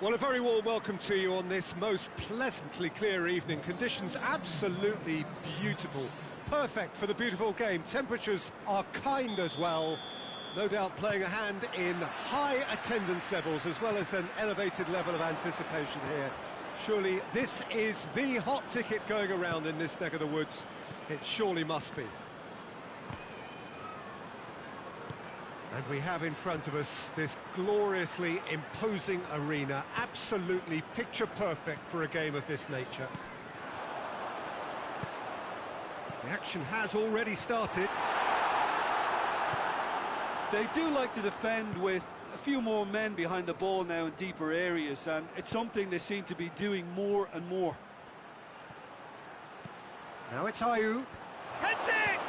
Well, a very warm welcome to you on this most pleasantly clear evening. Conditions absolutely beautiful. Perfect for the beautiful game. Temperatures are kind as well. No doubt playing a hand in high attendance levels as well as an elevated level of anticipation here. Surely this is the hot ticket going around in this neck of the woods. It surely must be. And we have in front of us this gloriously imposing arena, absolutely picture perfect for a game of this nature. The action has already started. They do like to defend with a few more men behind the ball now in deeper areas, and it's something they seem to be doing more and more. Now it's Ayew. Heads it!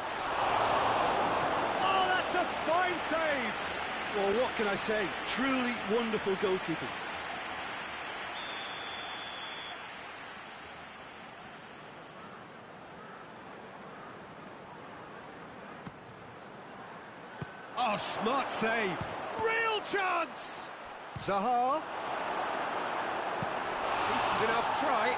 Oh, that's a fine save! Well, what can I say? Truly wonderful goalkeeping. Oh, smart save! Real chance! Zaha. Decent enough try.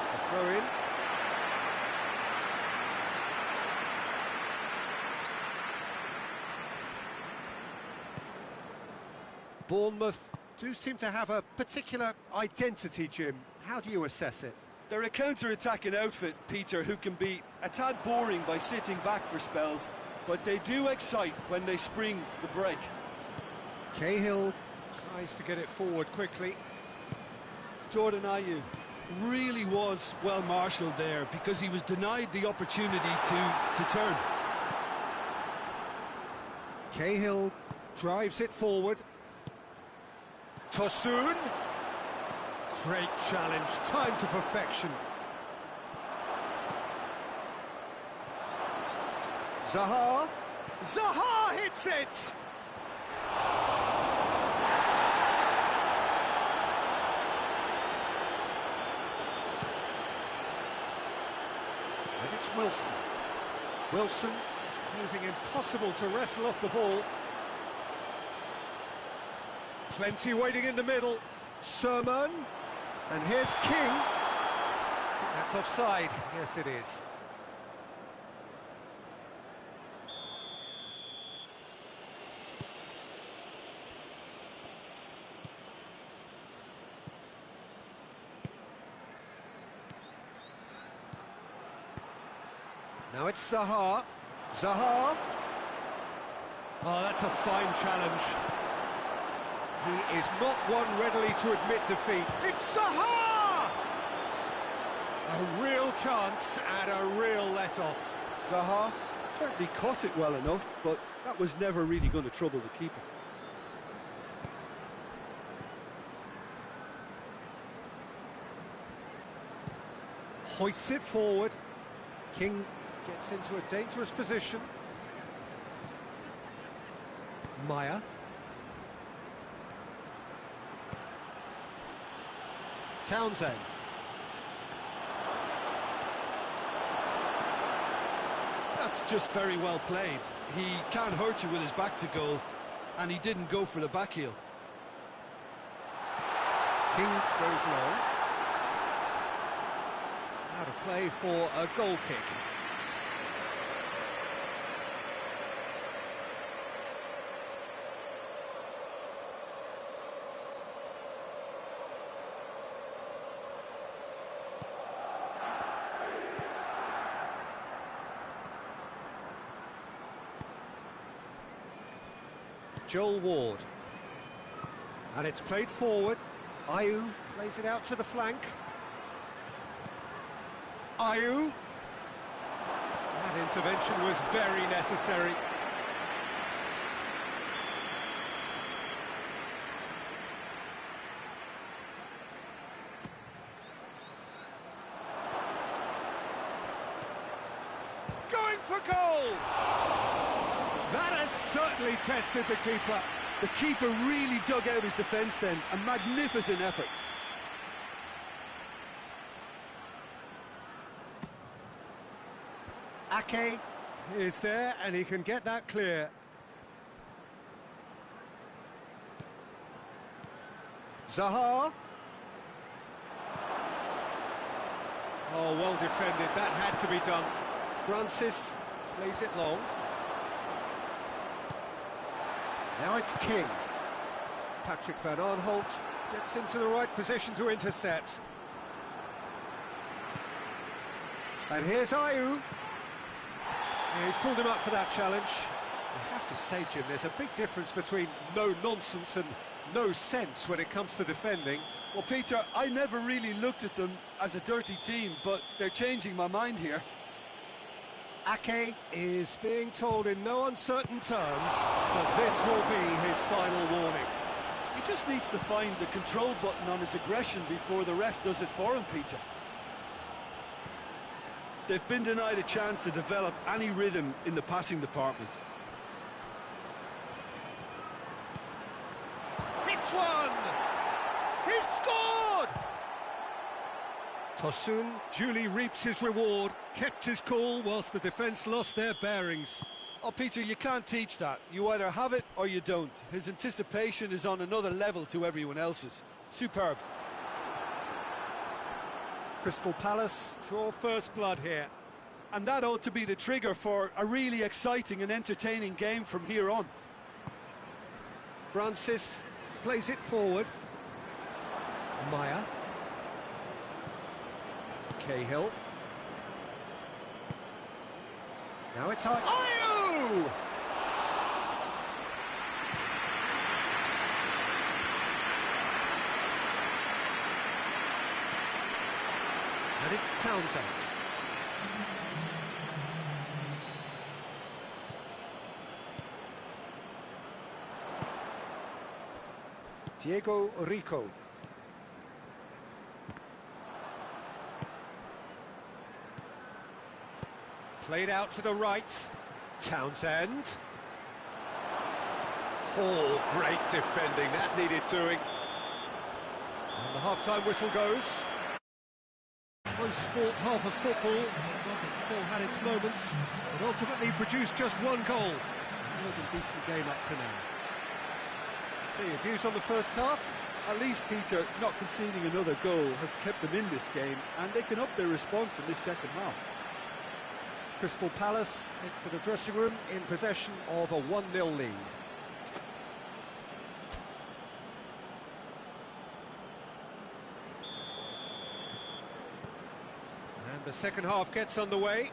It's a throw in. Bournemouth do seem to have a particular identity, Jim. How do you assess it? They're a counter-attacking outfit, Peter, who can be a tad boring by sitting back for spells, but they do excite when they spring the break. Cahill tries to get it forward quickly. Jordan Ayew really was well marshalled there because he was denied the opportunity to turn. Cahill drives it forward. Tosun. Great challenge, time to perfection. Zaha. Zaha hits it! And it's Wilson. Wilson proving impossible to wrestle off the ball. Plenty waiting in the middle. Sermon. And here's King. That's offside. Yes, it is. Now it's Zaha. Zaha. Oh, that's a fine challenge. He is not one readily to admit defeat. It's Zaha! A real chance and a real let-off. Zaha certainly caught it well enough, but that was never really going to trouble the keeper. Hoists it forward. King gets into a dangerous position. Maya. Townsend. That's just very well played. He can't hurt you with his back to goal, and he didn't go for the back heel. King goes long. Out of play for a goal kick. Joel Ward. And it's played forward. Ayew plays it out to the flank. Ayew. That intervention was very necessary. Going for goal! That has certainly tested the keeper. The keeper really dug out his defence then. A magnificent effort. Ake is there, and he can get that clear. Zaha. Oh, well defended. That had to be done. Francis plays it long. Now it's King. Patrick van Aanholt gets into the right position to intercept. And here's Ayew. Yeah, he's pulled him up for that challenge. I have to say, Jim, there's a big difference between no nonsense and no sense when it comes to defending. Well, Peter, I never really looked at them as a dirty team, but they're changing my mind here. Ake is being told in no uncertain terms that this will be his final warning. He just needs to find the control button on his aggression before the ref does it for him, Peter. They've been denied a chance to develop any rhythm in the passing department. Hits one! He's scored! Tosun duly reaps his reward, kept his cool whilst the defence lost their bearings. Oh, Peter, you can't teach that. You either have it or you don't. His anticipation is on another level to everyone else's. Superb. Crystal Palace draw first blood here. And that ought to be the trigger for a really exciting and entertaining game from here on. Francis plays it forward. Maya. Cahill. Now it's Ayew! And it's Townsend. Diego Rico. Played out to the right. Townsend. Oh, great defending. That needed doing. And the half-time whistle goes. Most sport, half of football. It still had its moments, but ultimately produced just one goal. More than decent game up to now. So your views on the first half? At least, Peter, not conceding another goal has kept them in this game, and they can up their response in this second half. Crystal Palace head for the dressing room in possession of a 1-0 lead. And the second half gets underway.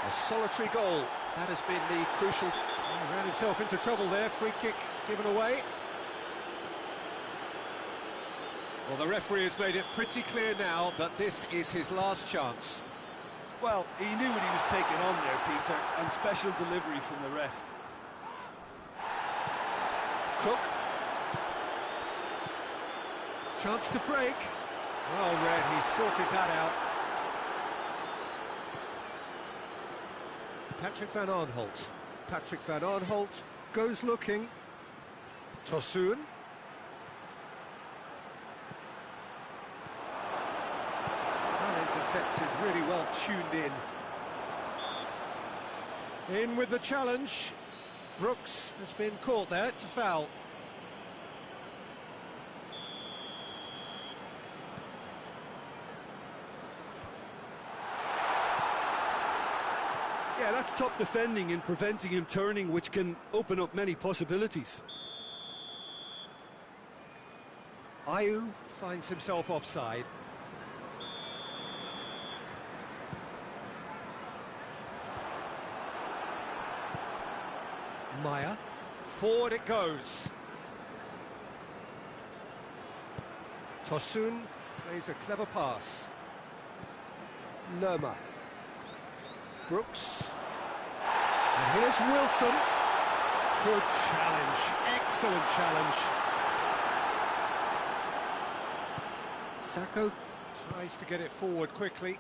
A solitary goal. That has been the crucial... He ran himself into trouble there. Free kick given away. Well, the referee has made it pretty clear now that this is his last chance. Well, he knew what he was taking on there, Peter, and special delivery from the ref. Cook. Chance to break. Well read, he sorted that out. Patrick van Aanholt. Patrick van Aanholt goes looking. Tosun. Well intercepted, really well tuned in. In with the challenge. Brooks has been caught there, it's a foul. Yeah, that's top defending and preventing him turning, which can open up many possibilities. Ayew finds himself offside. Maya, forward it goes. Tosun plays a clever pass. Lerma. Brooks. And here's Wilson. Good challenge, excellent challenge. Sacco tries to get it forward quickly.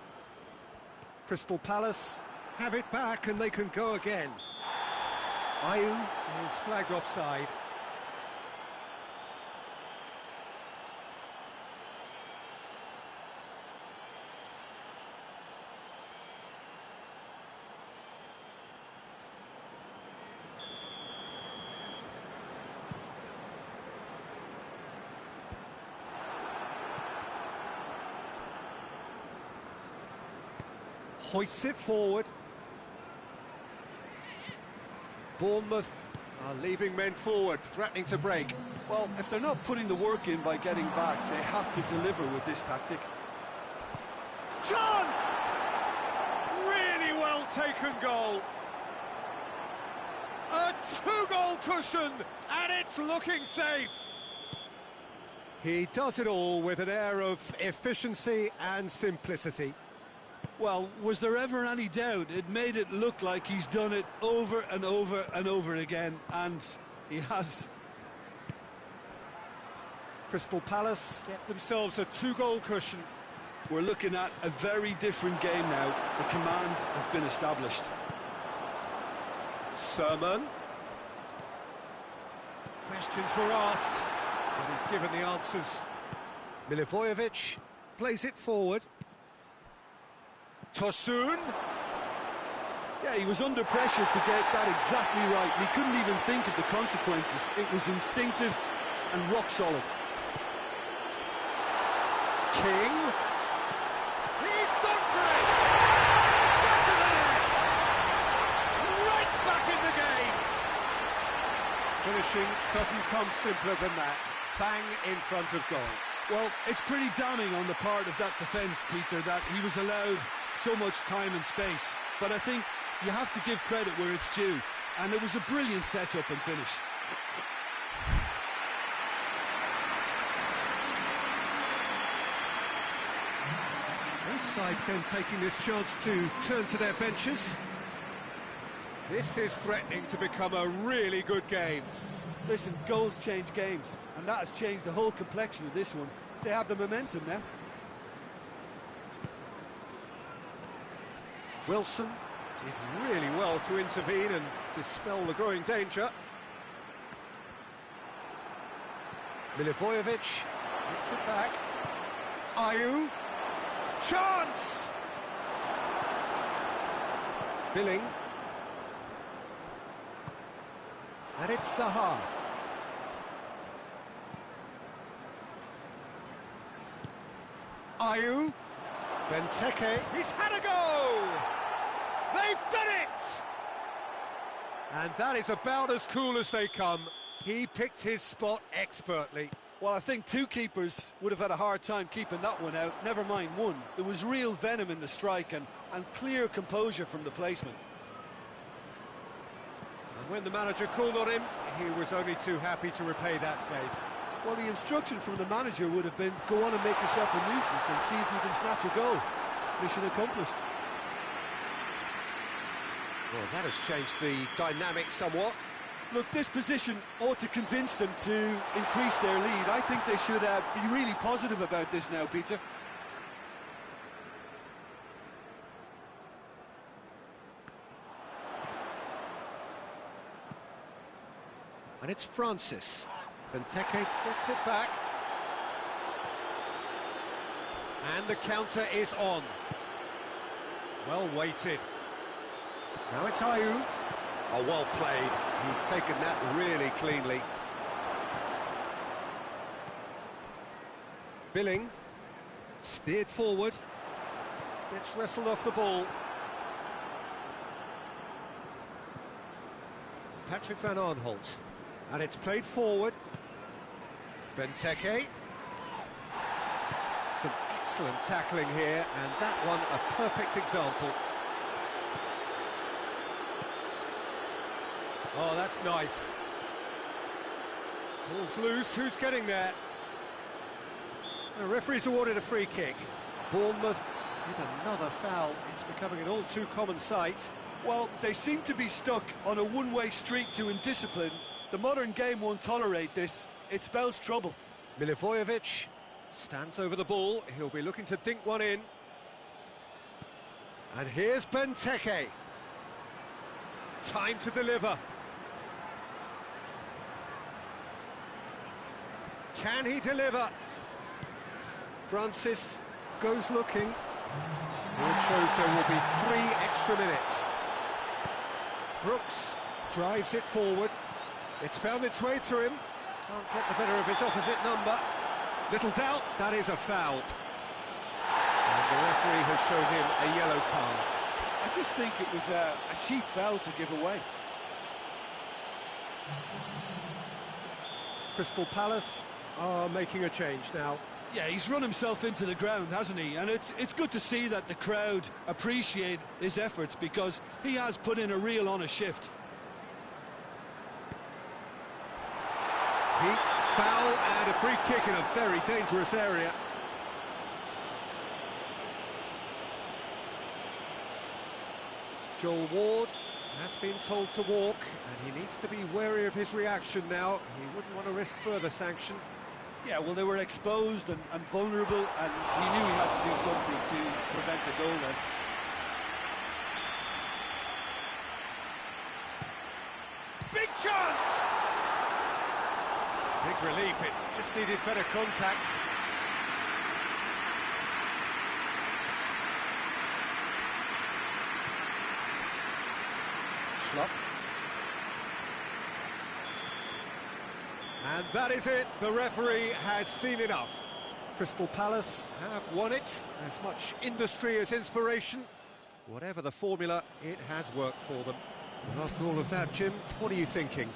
Crystal Palace have it back and they can go again. Ayew is flagged offside. Hoists it forward. Bournemouth are leaving men forward, threatening to break. Well, if they're not putting the work in by getting back, they have to deliver with this tactic. Chance! Really well taken goal. A two-goal cushion, and it's looking safe. He does it all with an air of efficiency and simplicity. Well, was there ever any doubt? It made it look like he's done it over and over and over again, and he has. Crystal Palace get themselves a two-goal cushion. We're looking at a very different game now. The command has been established. Sermon. Questions were asked, and he's given the answers. Milivojevic plays it forward. Tosun. Yeah, he was under pressure to get that exactly right. He couldn't even think of the consequences. It was instinctive and rock solid. King. He's gone for it! Back of the net! Right back in the game! Finishing doesn't come simpler than that. Bang in front of goal. Well, it's pretty damning on the part of that defence, Peter, that he was allowed so much time and space. But I think you have to give credit where it's due. And it was a brilliant setup and finish. Both sides then taking this chance to turn to their benches. This is threatening to become a really good game. Listen, goals change games, and that has changed the whole complexion of this one. They have the momentum now. Wilson did really well to intervene and dispel the growing danger. Milivojevic gets it back. Ayew. Chance! Billing. And it's Zaha. Ayew. Benteke. He's had a go! They've done it! And that is about as cool as they come. He picked his spot expertly. Well, I think two keepers would have had a hard time keeping that one out, never mind one. There was real venom in the strike and clear composure from the placement. And when the manager called on him, he was only too happy to repay that faith. Well, the instruction from the manager would have been, go on and make yourself a nuisance and see if you can snatch a goal. Mission accomplished. Well, that has changed the dynamic somewhat. Look, this position ought to convince them to increase their lead. I think they should be really positive about this now, Peter. And it's Francis. Benteke gets it back. And the counter is on. Well weighted. Now it's Ayew. Oh, well played. He's taken that really cleanly. Billing. Steered forward. Gets wrestled off the ball. Patrick van Aanholt. And it's played forward. Benteke. Some excellent tackling here, and that one a perfect example. Oh, that's nice. Ball's loose, who's getting there? The referee's awarded a free kick. Bournemouth with another foul. It's becoming an all too common sight. Well, they seem to be stuck on a one-way street to indiscipline. The modern game won't tolerate this. It spells trouble. Milivojevic stands over the ball. He'll be looking to dink one in. And here's Benteke. Time to deliver. Can he deliver? Francis goes looking. It shows there will be 3 extra minutes. Brooks drives it forward. It's found its way to him. Can't get the better of his opposite number. Little doubt, that is a foul. And the referee has shown him a yellow card. I just think it was a cheap foul to give away. Crystal Palace are making a change now. Yeah, he's run himself into the ground, hasn't he? And it's good to see that the crowd appreciate his efforts, because he has put in a real honest shift. Foul and a free kick in a very dangerous area. Joel Ward has been told to walk, and he needs to be wary of his reaction now. He wouldn't want to risk further sanction. Yeah, well, they were exposed and vulnerable, and he knew he had to do something to prevent a goal then. Big chance! Big relief, it just needed better contact. Schlupp. And that is it, the referee has seen enough. Crystal Palace have won it, as much industry as inspiration. Whatever the formula, it has worked for them. And after all of that, Jim, what are you thinking?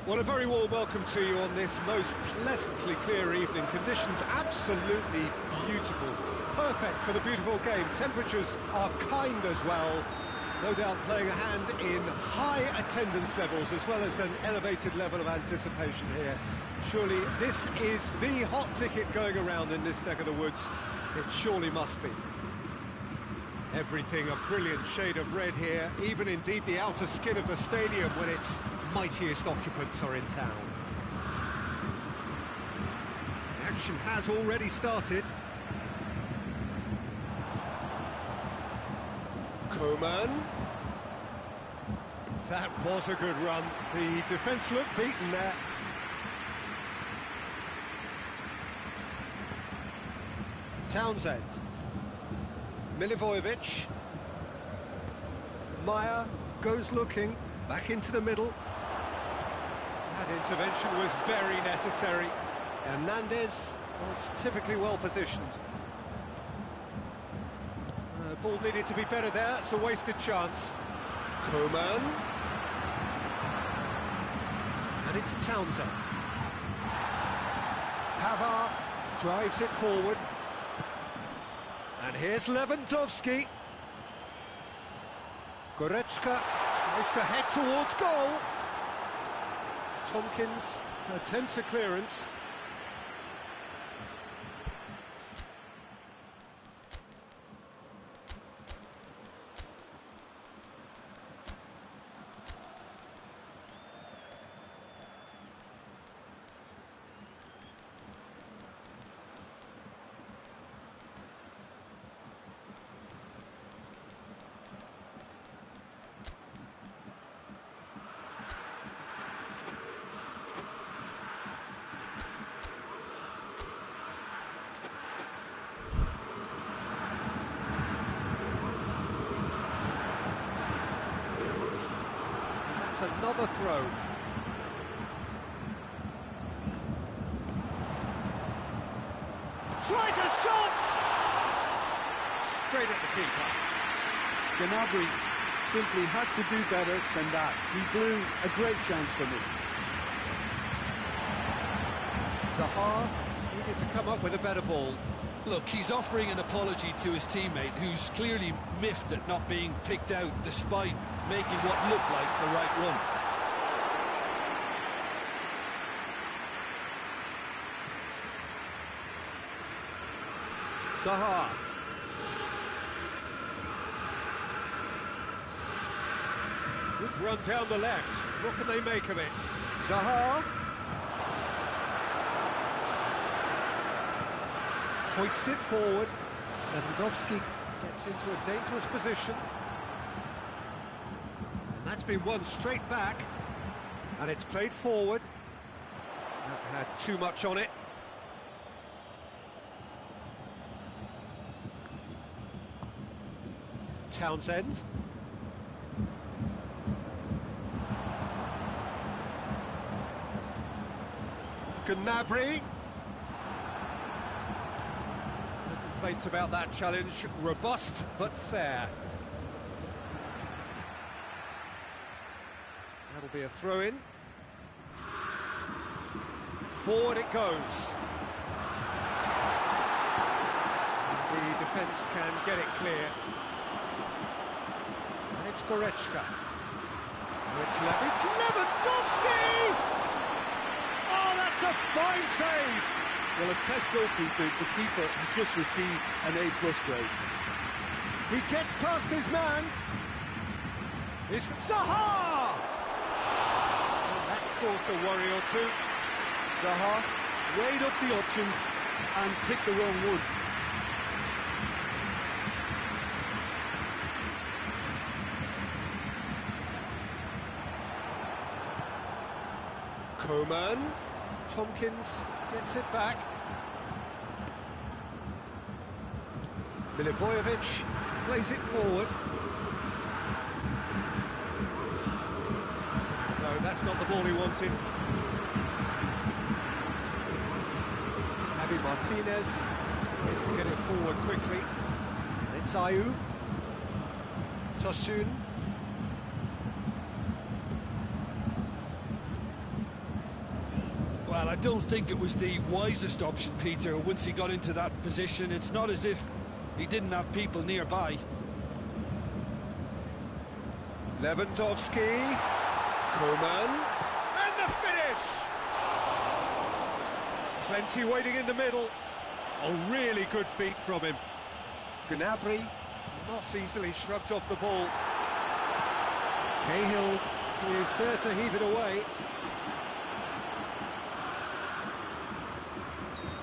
Well, a very warm welcome to you on this most pleasantly clear evening. Conditions absolutely beautiful. Perfect for the beautiful game. Temperatures are kind as well. No doubt playing a hand in high attendance levels as well as an elevated level of anticipation here. Surely this is the hot ticket going around in this neck of the woods. It surely must be. Everything a brilliant shade of red here, even indeed the outer skin of the stadium when its mightiest occupants are in town. The action has already started. Coman. That was a good run. The defence looked beaten there. Townsend. Milivojevic. Maya goes looking, back into the middle. That intervention was very necessary. Hernandez was typically well positioned. Ball needed to be better there, it's a wasted chance. Coman. And it's Townsend. Pavard drives it forward. And here's Lewandowski. Goretzka tries to head towards goal. Tompkins attempts a clearance. Another throw. Tries a shot! Straight at the keeper. Gnabry simply had to do better than that. He blew a great chance for me. Zaha needed to come up with a better ball. Look, he's offering an apology to his teammate, who's clearly miffed at not being picked out despite making what looked like the right run. Zaha. Good run down the left. What can they make of it? Zaha. Hoists it forward. Lewandowski gets into a dangerous position. And that's been won straight back. And it's played forward. That had too much on it. Townsend. Gnabry. No complaints about that challenge. Robust but fair. That'll be a throw-in. Forward it goes. The defence can get it clear. And it's Goretzka. It's Lewandowski! Oh, that's a fine save! Well, as Tesco, Peter, the keeper has just received an A+ grade. He gets past his man. It's Zaha! Oh, that's caused a worry or two. Zaha weighed up the options and picked the wrong one. Coman. Tompkins gets it back. Milivojevic plays it forward. No, that's not the ball he wanted. Javi Martinez tries to get it forward quickly. And it's Ayew. Tosun. Well, I don't think it was the wisest option, Peter, once he got into that position. It's not as if he didn't have people nearby. Lewandowski. Coman. And the finish! Plenty waiting in the middle. Oh, really good feet from him. Gnabry not easily shrugged off the ball. Cahill is there to heave it away.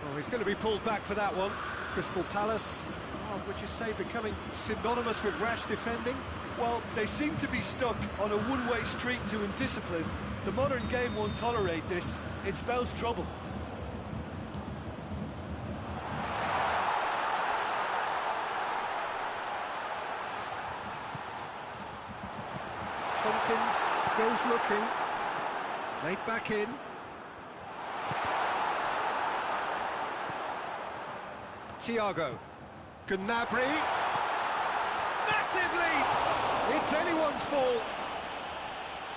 Oh, he's going to be pulled back for that one. Crystal Palace are would you say becoming synonymous with rash defending? Well, they seem to be stuck on a one-way street to indiscipline. The modern game won't tolerate this. It spells trouble. Tompkins goes looking. Played back in. Thiago. Gnabry. Massive leap! It's anyone's ball.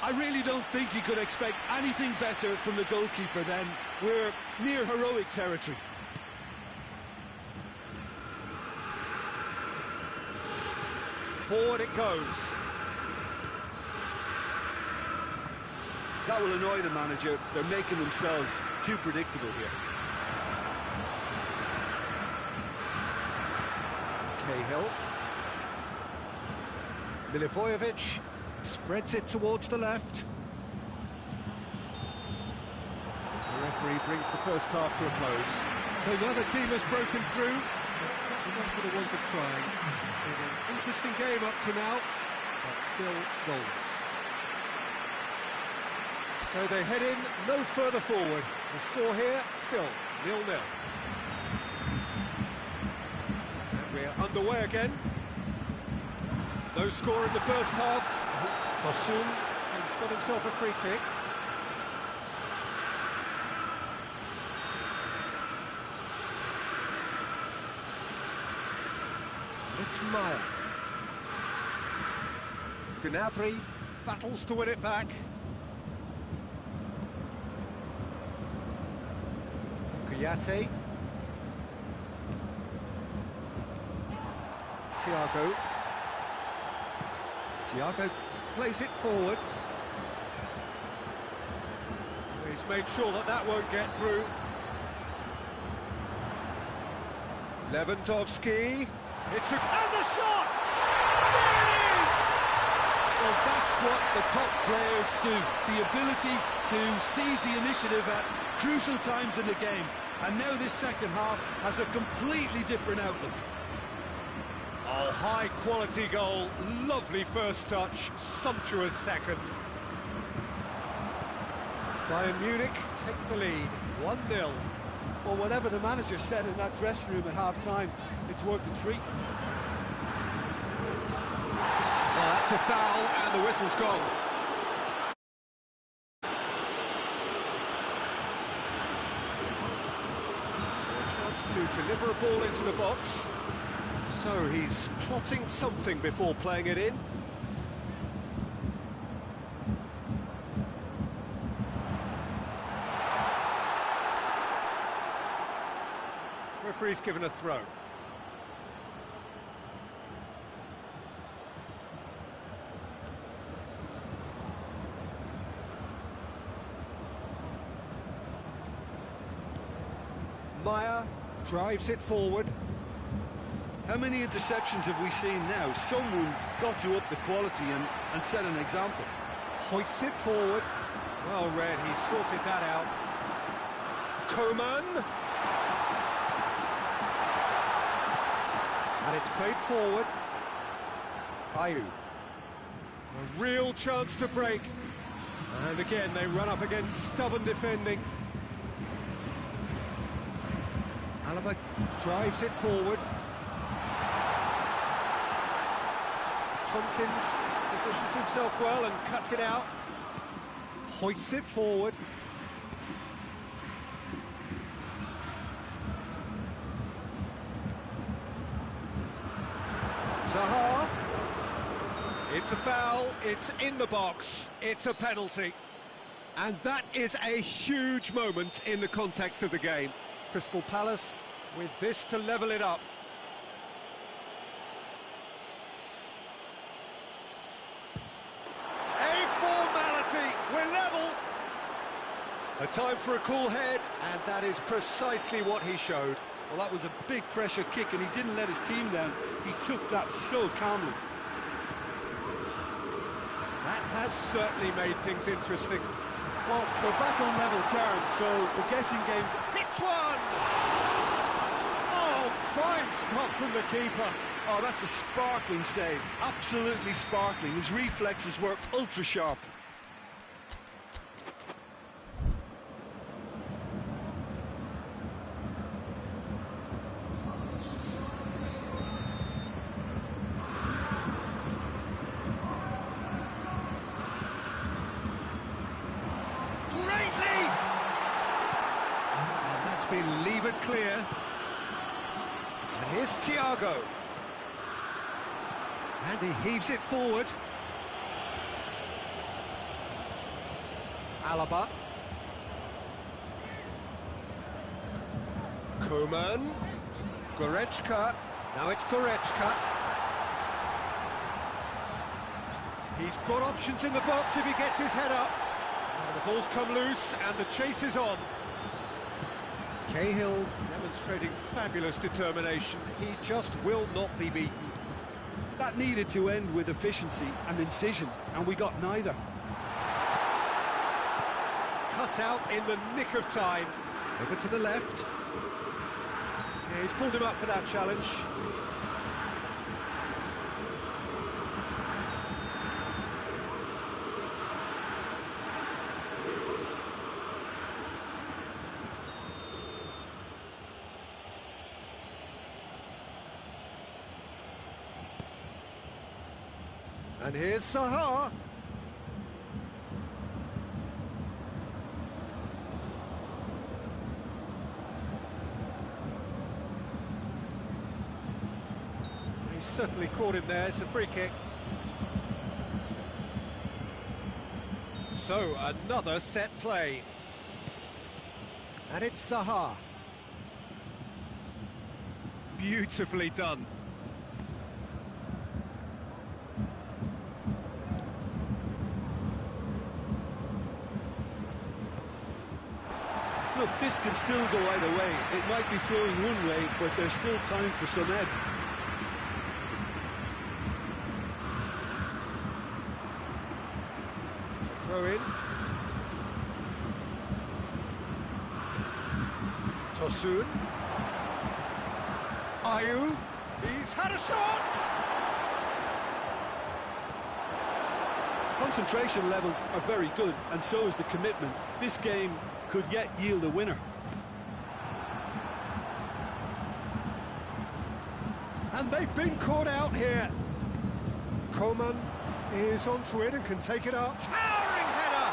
I really don't think you could expect anything better from the goalkeeper then. We're near heroic territory. Forward it goes. That will annoy the manager. They're making themselves too predictable here. Cahill. Milivojevic spreads it towards the left. The referee brings the first half to a close. So the other team has broken through. It's not for the want of trying. Been an interesting game up to now, but still goals. So they head in no further forward. The score here still 0-0. And we're underway again. No score in the first half. Tosun has got himself a free kick. It's Maya. Gnabry battles to win it back. Kouyaté. Thiago plays it forward. He's made sure that that won't get through. Lewandowski. And the shot! There it is! Well, that's what the top players do. The ability to seize the initiative at crucial times in the game. And now this second half has a completely different outlook. Oh, high-quality goal. Lovely first touch. Sumptuous second. Bayern Munich take the lead. 1-0. Well, whatever the manager said in that dressing room at half-time, it's worth the treat. Well, that's a foul, and the whistle's gone. So a chance to deliver a ball into the box. So he's plotting something before playing it in. Referee's given a throw. Maya drives it forward. How many interceptions have we seen now? Someone's got to up the quality and set an example. Hoists it forward. Well read, he sorted that out. Coman. And it's played forward. Ayew. A real chance to break. And again, they run up against stubborn defending. Alaba drives it forward. Tompkins positions himself well and cuts it out. Hoists it forward. Zaha. It's a foul, it's in the box, it's a penalty. And that is a huge moment in the context of the game. Crystal Palace with this to level it up. A formality, we're level. A time for a cool head, and that is precisely what he showed. Well, that was a big pressure kick, and he didn't let his team down. He took that so calmly. That has certainly made things interesting. Well, they're back on level terms, so the guessing game... Hits one! Oh, fine stop from the keeper. Oh, that's a sparkling save. Absolutely sparkling. His reflexes were ultra sharp. Great leaf! And that's been levered clear. And here's Thiago. And he heaves it forward. Alaba. Koeman. Goretzka. Now it's Goretzka. He's got options in the box if he gets his head up. And the ball's come loose and the chase is on. Cahill demonstrating fabulous determination. He just will not be beaten. That needed to end with efficiency and incision, and we got neither. Cut out in the nick of time. Over to the left. Yeah, he's pulled him up for that challenge. And here's Zaha. He certainly caught him there. It's a free kick. So, another set play. And it's Zaha. Beautifully done. Look, this can still go either way. It might be flowing one way, but there's still time for some ebb. It's a throw in. Tosun. Ayew. He's had a shot! Concentration levels are very good, and so is the commitment. This game could yet yield a winner. And they've been caught out here. Koeman is onto it and can take it up. Towering header!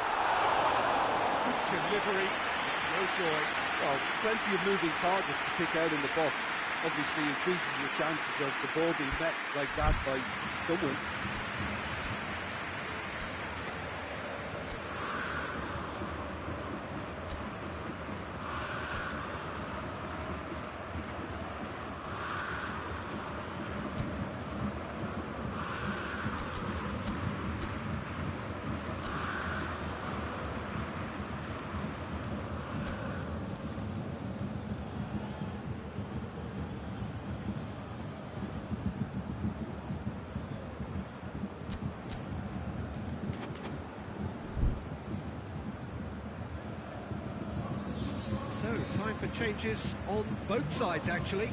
Good delivery, no joy. Well, plenty of moving targets to pick out in the box. Obviously increases your chances of the ball being met like that by someone. So, time for changes on both sides, actually.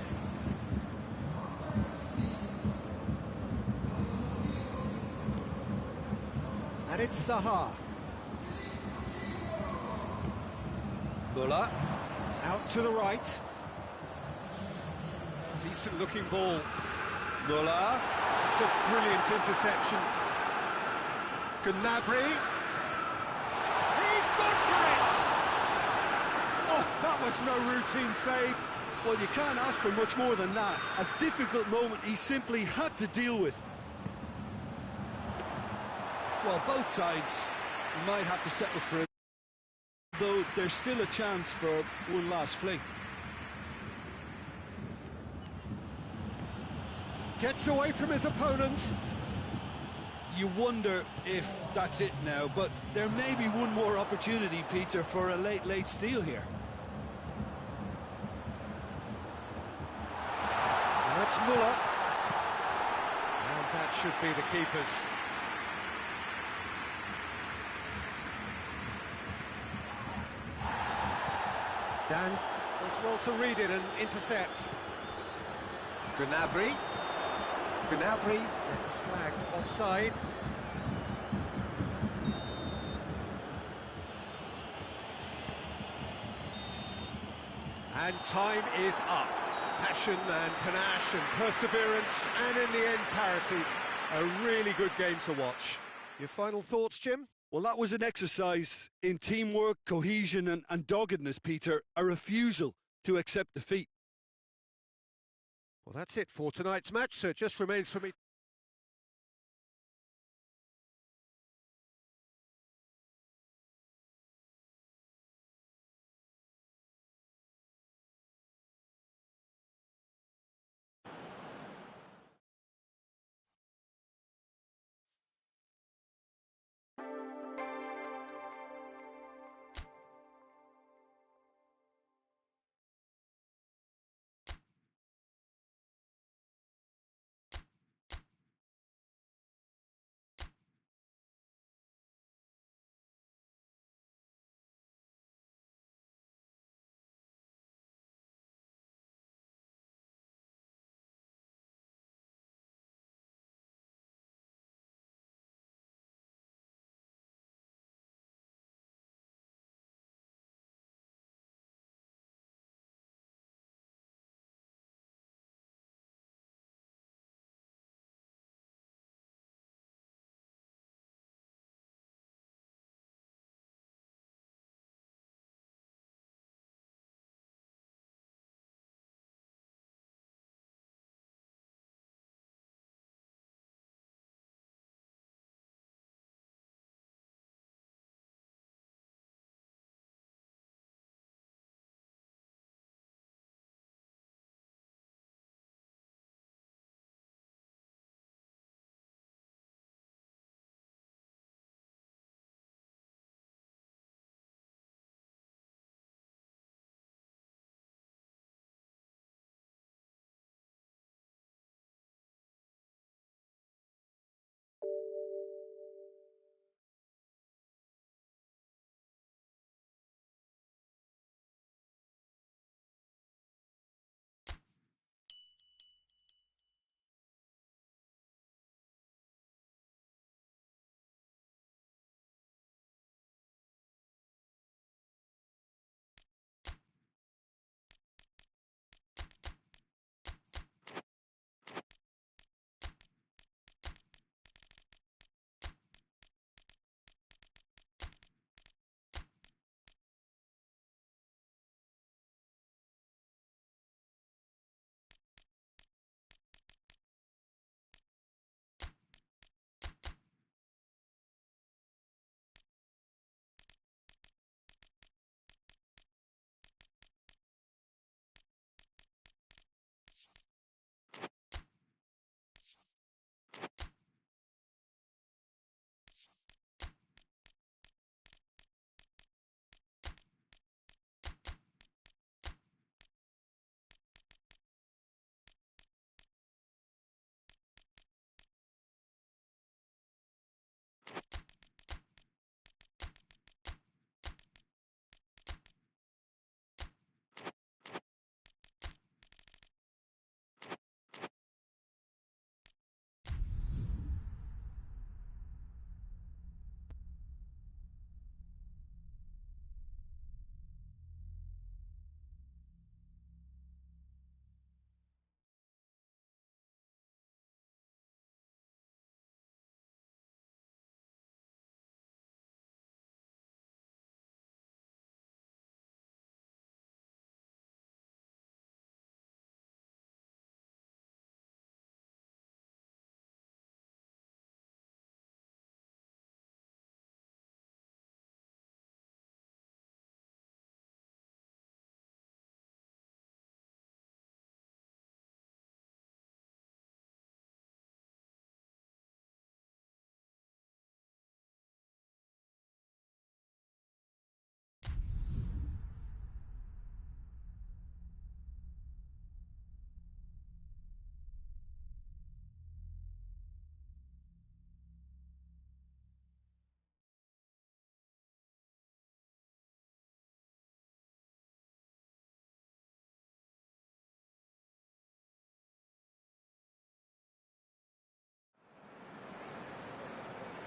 And it's Zaha. Muller, out to the right. Decent looking ball. Muller, it's a brilliant interception. Gnabry. He's gone for it! Oh, that was no routine save. Well, you can't ask for much more than that. A difficult moment he simply had to deal with. Well, both sides might have to settle for it, though there's still a chance for one last fling. Gets away from his opponent. You wonder if that's it now, but there may be one more opportunity, Peter, for a late steal here. That's Muller. And that should be the keeper's. Dan does well to read it and intercepts. Gnabry. Gnabry gets flagged offside. And time is up. Passion and panache and perseverance, and in the end, parity. A really good game to watch. Your final thoughts, Jim? Well, that was an exercise in teamwork, cohesion and doggedness, Peter. A refusal to accept defeat. Well, that's it for tonight's match, so it just remains for me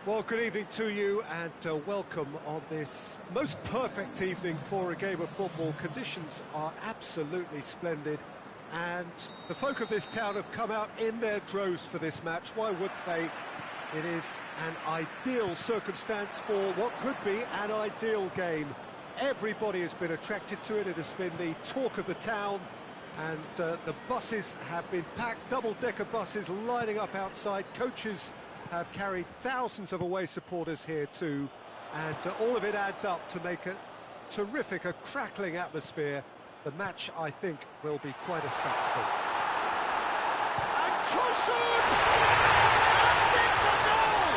Well, good evening to you and welcome on this most perfect evening for a game of football. Conditions are absolutely splendid and the folk of this town have come out in their droves for this match. Why would they? It is an ideal circumstance for what could be an ideal game. Everybody has been attracted to it. It has been the talk of the town and the buses have been packed, double-decker buses lining up outside. Coaches have carried thousands of away supporters here too, and all of it adds up to make a terrific, a crackling atmosphere. The match, I think, will be quite a spectacle. And Tosun! And it's a goal!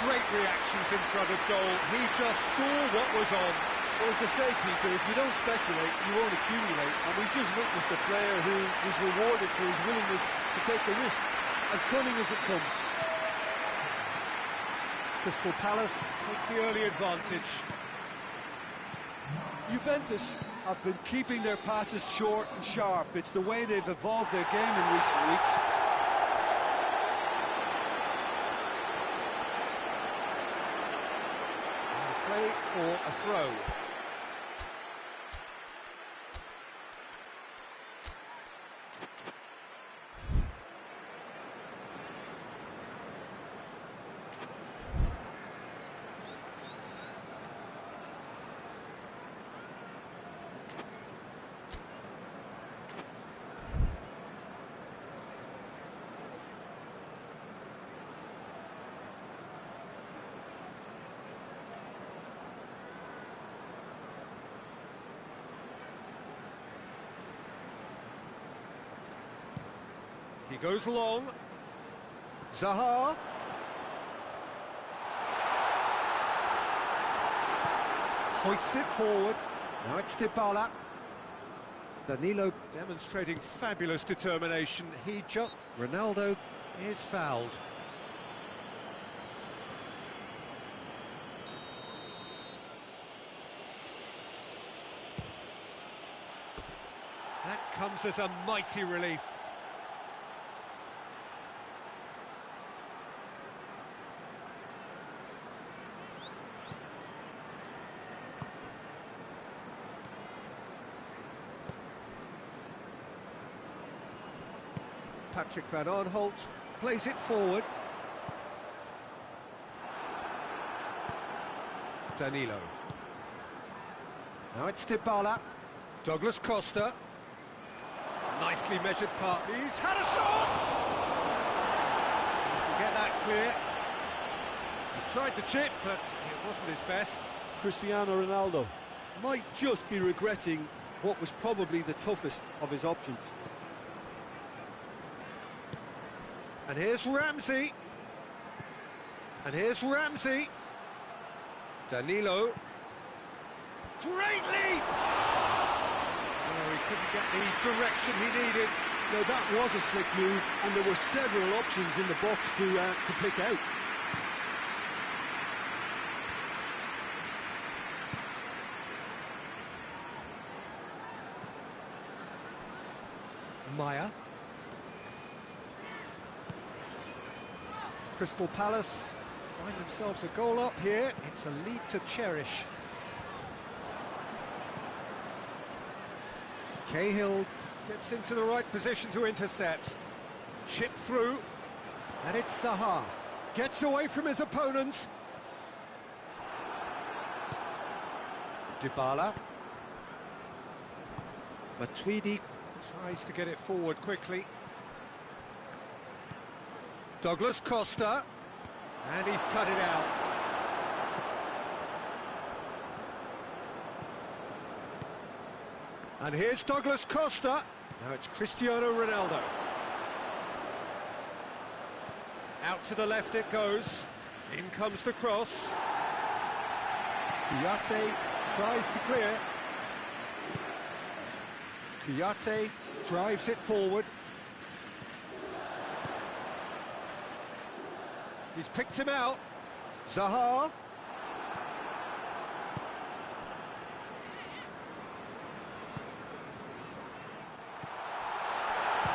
Great reactions in front of goal. He just saw what was on. Well, as they say, Peter, if you don't speculate, you won't accumulate. And we've just witnessed a player who was rewarded for his willingness to take the risk, as cunning as it comes. Crystal Palace take the early advantage. Juventus have been keeping their passes short and sharp. It's the way they've evolved their game in recent weeks. And play for a throw. He goes long. Zaha. Hoists it forward. Now it's Dybala. Danilo demonstrating fabulous determination. Ronaldo is fouled. That comes as a mighty relief. Patrick van Aanholt plays it forward. Danilo. Now it's Dybala. Douglas Costa. Nicely measured part. He's had a shot! Get that clear. He tried the chip, but it wasn't his best. Cristiano Ronaldo might just be regretting what was probably the toughest of his options. And here's Ramsey. And here's Ramsey. Danilo. Great leap! Oh, he couldn't get the direction he needed. Now that was a slick move, and there were several options in the box to pick out. Maya. Crystal Palace find themselves a goal up here. It's a lead to cherish. Cahill gets into the right position to intercept. Chip through. And it's Zaha. Gets away from his opponent. Dybala. Matuidi tries to get it forward quickly. Douglas Costa, and he's cut it out. And here's Douglas Costa. Now it's Cristiano Ronaldo. Out to the left it goes. In comes the cross. Kouyaté tries to clear. Kouyaté drives it forward. He's picked him out. Zaha.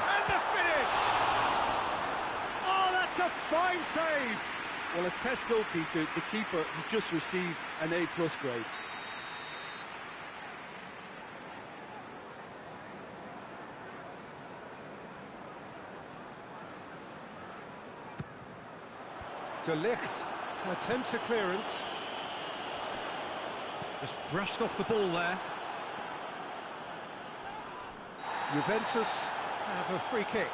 And the finish! It's a fine save! Well, as test goalkeeper, the keeper has just received an A+ grade. De Ligt attempts a clearance. Just brushed off the ball there. Juventus have a free kick.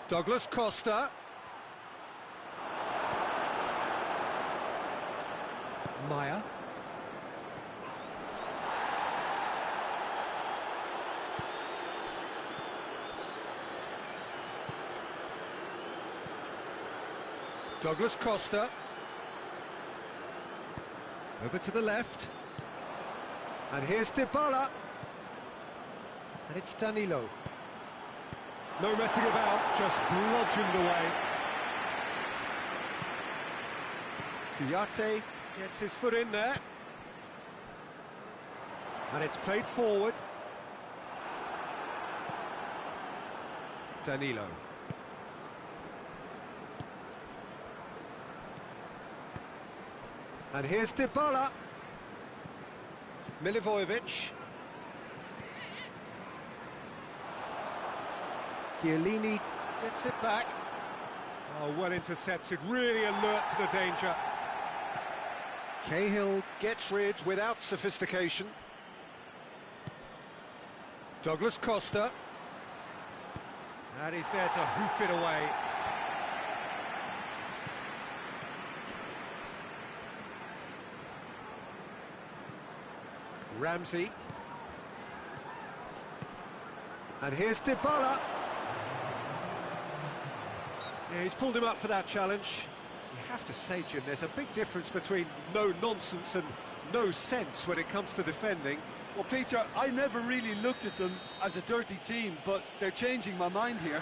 Douglas Costa. Maya. Douglas Costa. Over to the left. And here's Dybala. And it's Danilo. No messing about, just bludgeoned away. Kouyaté gets his foot in there. And it's played forward. Danilo. And here's Dybala. Milivojevic. Chiellini gets it back. Oh, well intercepted, really alert to the danger. Cahill gets rid without sophistication. Douglas Costa. And he's there to hoof it away. Ramsey. And here's Dybala. Yeah, he's pulled him up for that challenge. You have to say, Jim, there's a big difference between no nonsense and no sense when it comes to defending. Well, Peter, I never really looked at them as a dirty team, but they're changing my mind here.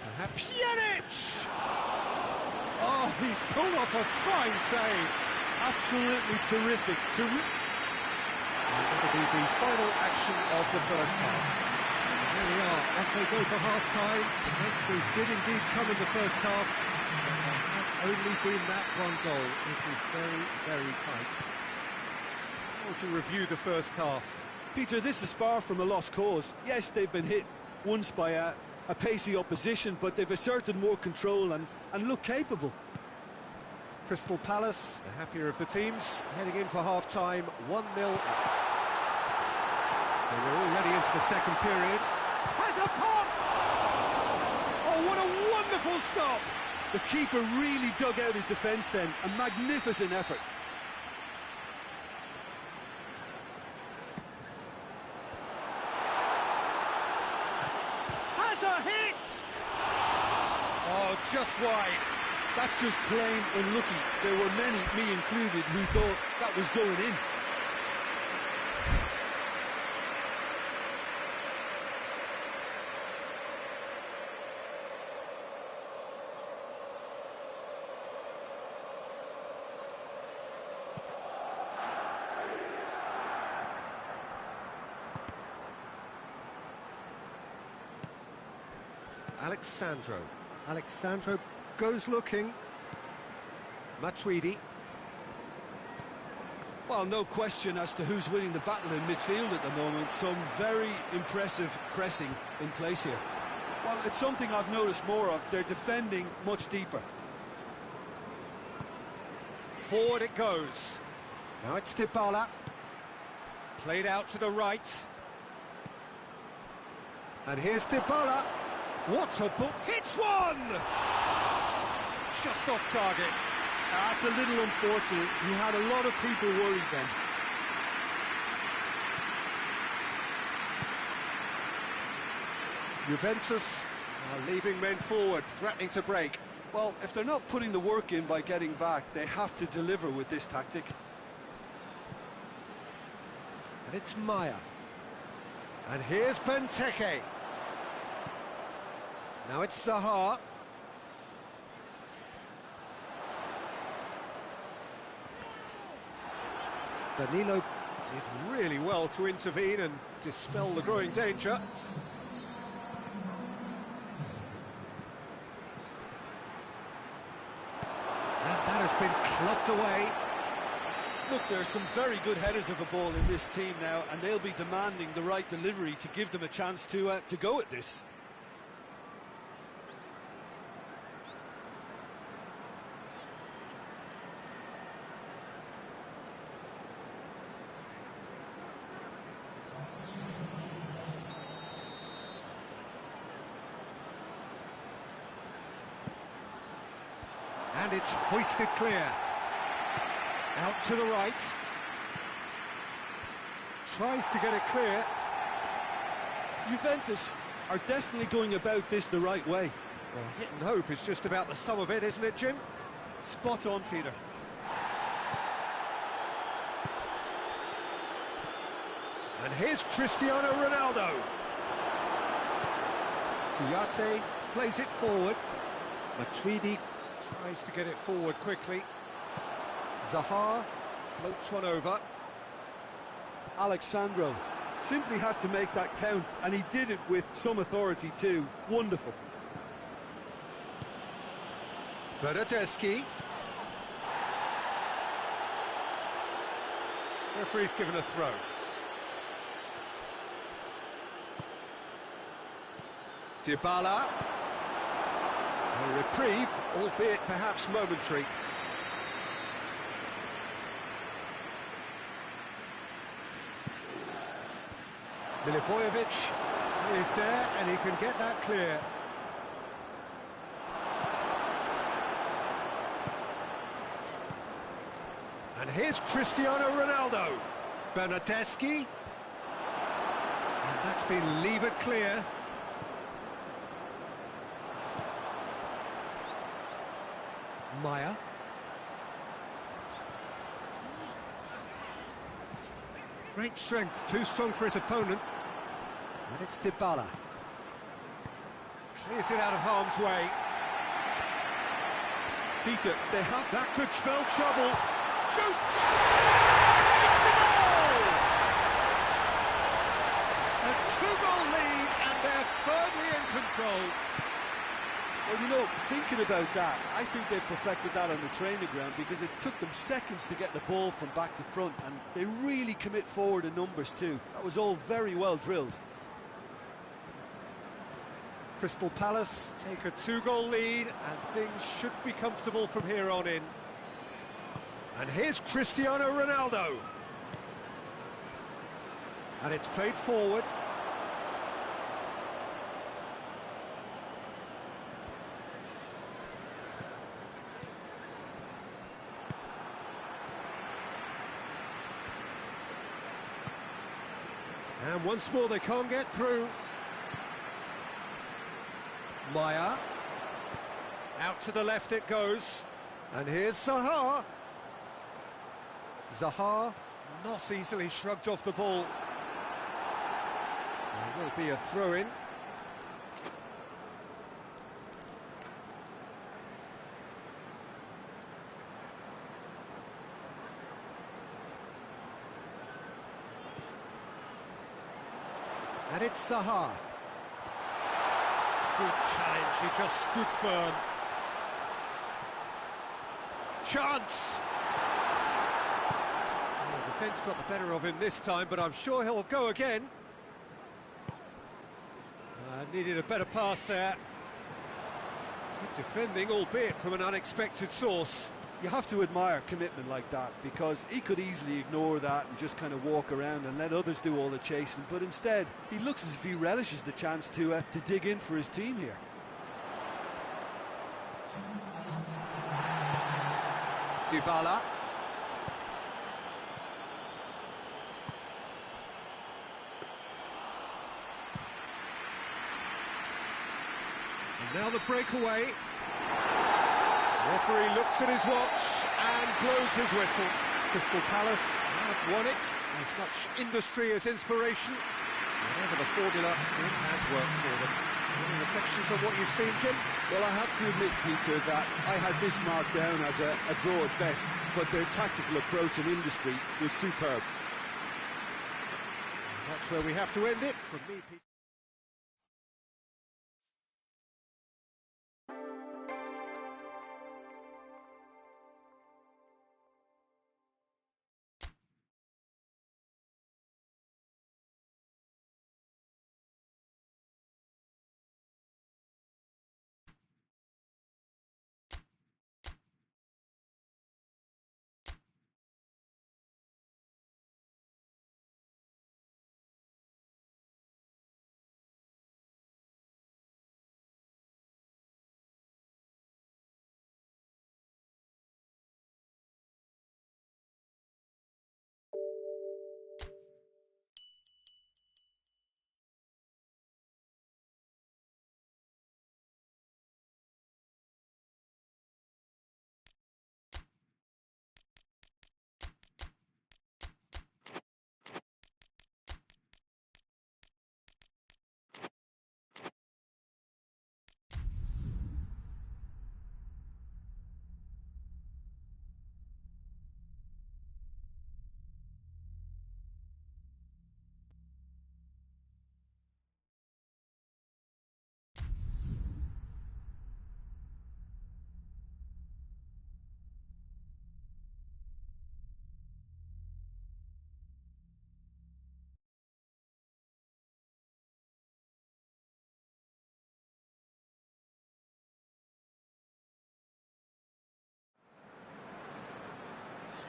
Perhaps Pjanic! Oh, he's pulled off a fine save. Absolutely terrific. And that'll be the final action of the first half. There we are, as they go for half-time. We did indeed come in the first half, but there has only been that one goal. It was very, very tight. How would you review the first half? Peter, this is far from a lost cause. Yes, they've been hit once by a pacey opposition, but they've asserted more control and look capable. Crystal Palace, the happier of the teams, heading in for half-time, 1-0 up. We're already into the second period. Has a pop! Oh, what a wonderful stop! The keeper really dug out his defence then. A magnificent effort. Has a hit! Oh, just wide. That's just plain unlucky. There were many, me included, who thought that was going in. Alexandro goes looking. Matuidi. Well, no question as to who's winning the battle in midfield at the moment. Some very impressive pressing in place here. Well, it's something I've noticed more of. They're defending much deeper. Forward it goes. Now it's Dybala. Played out to the right. And here's Dybala. What a ball! Hits one! Just off target. That's a little unfortunate. He had a lot of people worried then. Juventus are leaving men forward, threatening to break. Well, if they're not putting the work in by getting back, they have to deliver with this tactic. And it's Maya. And here's Benteke. Now it's Zaha. Danilo did really well to intervene and dispel the growing danger. And that has been clubbed away. Look, there are some very good headers of a ball in this team now, and they'll be demanding the right delivery to give them a chance to go at this. And it's hoisted clear. Out to the right. Tries to get it clear. Juventus are definitely going about this the right way. Well, hit and hope is just about the sum of it, isn't it, Jim? Spot on, Peter. And here's Cristiano Ronaldo. Kouyaté plays it forward. Matuidi tries to get it forward quickly. Zaha floats one over. Alexandro simply had to make that count, and he did it with some authority too. Wonderful. Bernardeschi. Referee's given a throw. Dybala. A reprieve, albeit perhaps momentary. Milivojevic is there, and he can get that clear. And here's Cristiano Ronaldo. Bernardeschi. And that's been levered clear. Maya. Great strength, too strong for his opponent. And it's Dybala. Clears it out of harm's way. Peter, they have... That could spell trouble. Shoots! It's a goal! A two-goal lead, and they're firmly in control. Well, you know, thinking about that, I think they perfected that on the training ground, because it took them seconds to get the ball from back to front, and they really commit forward in numbers too. That was all very well drilled. Crystal Palace take a two-goal lead, and things should be comfortable from here on in. And here's Cristiano Ronaldo. And it's played forward. And once more they can't get through. Maya. Out to the left it goes. And here's Zaha. Zaha not easily shrugged off the ball. There will be a throw-in. And it's Zaha. Good challenge, he just stood firm. Chance! Well, the defence got the better of him this time, but I'm sure he'll go again. Needed a better pass there. Good defending, albeit from an unexpected source. You have to admire commitment like that, because he could easily ignore that and just kind of walk around and let others do all the chasing, but instead he looks as if he relishes the chance to dig in for his team here. Dybala. And now the breakaway. Referee looks at his watch and blows his whistle. Crystal Palace have won it. As much industry as inspiration. Whatever the formula, it has worked for them. Any reflections on what you've seen, Jim? Well, I have to admit, Peter, that I had this marked down as a draw at best, but their tactical approach and industry was superb. That's where we have to end it. From me, Peter.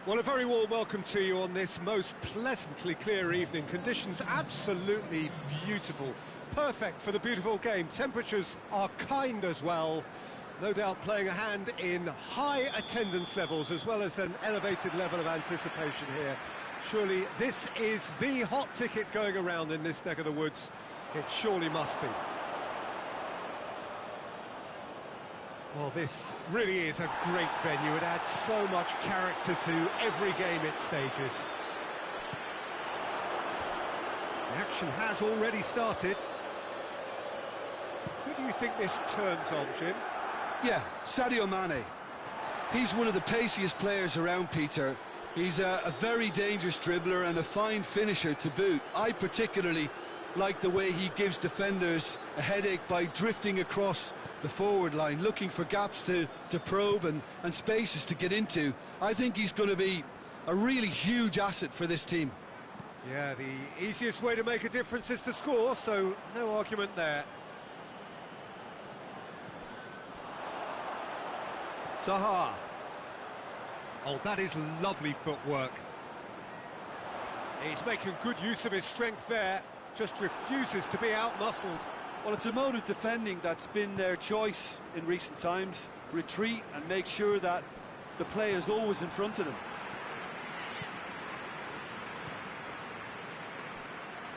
Well, a very warm welcome to you on this most pleasantly clear evening. Conditions absolutely beautiful. Perfect for the beautiful game. Temperatures are kind as well. No doubt playing a hand in high attendance levels as well as an elevated level of anticipation here. Surely this is the hot ticket going around in this neck of the woods. It surely must be. Well, this really is a great venue. It adds so much character to every game it stages. The action has already started. Who do you think this turns on, Jim? Yeah, Sadio Mane. He's one of the paciest players around, Peter. He's a very dangerous dribbler and a fine finisher to boot. I particularly like the way he gives defenders a headache by drifting across the forward line, looking for gaps to probe and spaces to get into. I think he's going to be a really huge asset for this team. Yeah, the easiest way to make a difference is to score, so no argument there. Zaha. Oh, that is lovely footwork. He's making good use of his strength there, just refuses to be out-muscled. Well, it's a mode of defending that's been their choice in recent times. Retreat and make sure that the play is always in front of them.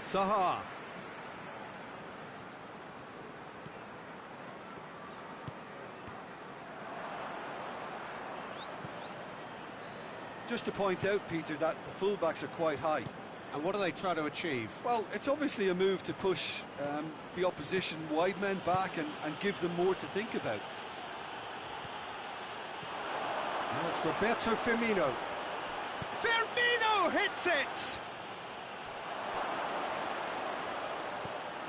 Zaha. Just to point out, Peter, that the fullbacks are quite high. And what do they try to achieve? Well, it's obviously a move to push the opposition wide men back and give them more to think about. Now it's Roberto Firmino. Firmino hits it!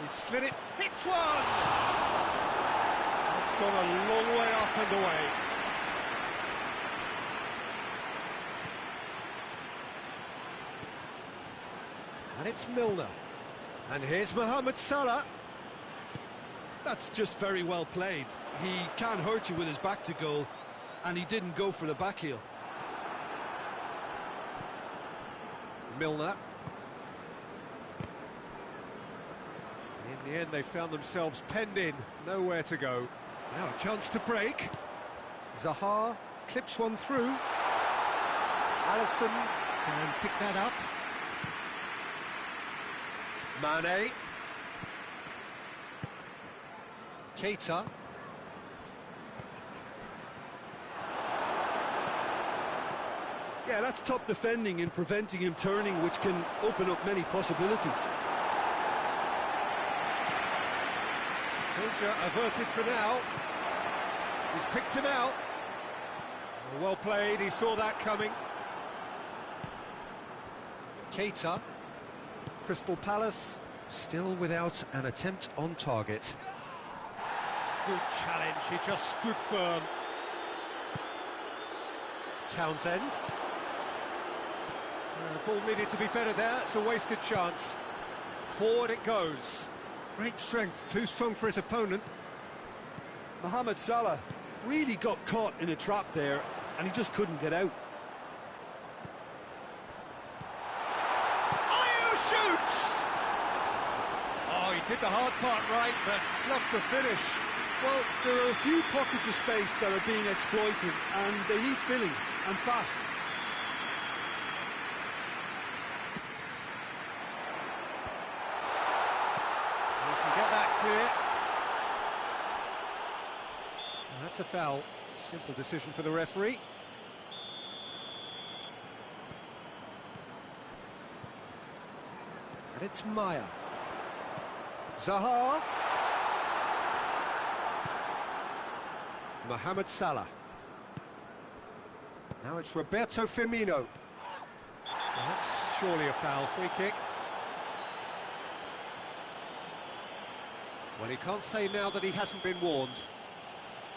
He slid it, hits one! It's gone a long way up and away. And it's Milner. And here's Mohamed Salah. That's just very well played. He can't hurt you with his back to goal, and he didn't go for the back heel. Milner. In the end, they found themselves penned in, nowhere to go. Now a chance to break. Zaha clips one through. Alisson can pick that up. Mane. Keita. Yeah, that's top defending and preventing him turning, which can open up many possibilities. Danger averted for now. He's picked him out. Well played, he saw that coming. Keita. Crystal Palace still without an attempt on target. Good challenge, he just stood firm. Townsend. Ball needed to be better there, it's a wasted chance. Forward it goes. Great strength, too strong for his opponent. Mohamed Salah really got caught in a trap there, and he just couldn't get out. Ayew shoots! Oh, he did the hard part right, but fluffed the finish. Well, there are a few pockets of space that are being exploited, and they need filling, and fast. We can get that clear. Well, that's a foul. Simple decision for the referee. And it's Maya. Zaha. Mohamed Salah. Now it's Roberto Firmino. Well, that's surely a foul, free kick. Well, he can't say now that he hasn't been warned.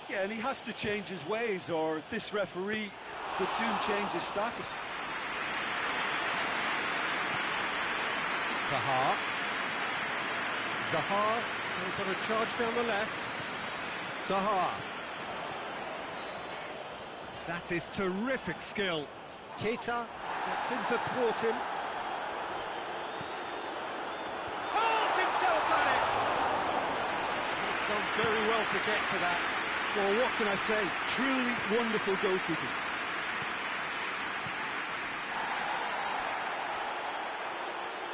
Yeah, and he has to change his ways, or this referee could soon change his status. Zaha. Zaha goes on a charge down the left. Zaha. That is terrific skill. Keita gets in to thwart him. Hurls himself at it! He's done very well to get to that. Well, what can I say? Truly wonderful goalkeeping.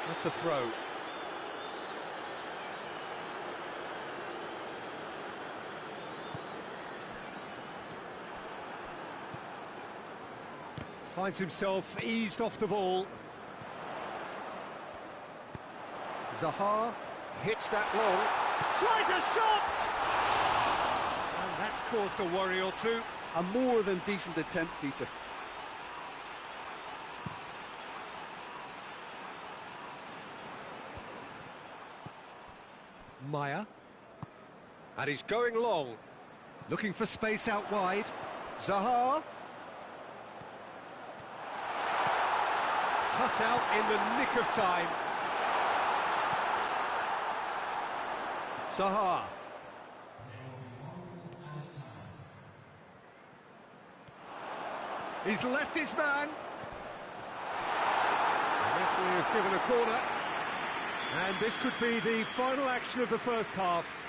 That's a throw. Finds himself eased off the ball. Zaha hits that long. Tries a shot! And that's caused a worry or two. A more than decent attempt, Peter. Maya. And he's going long. Looking for space out wide. Zaha. Cut out in the nick of time. Zaha. He's left his man. The referee has given a corner. And this could be the final action of the first half.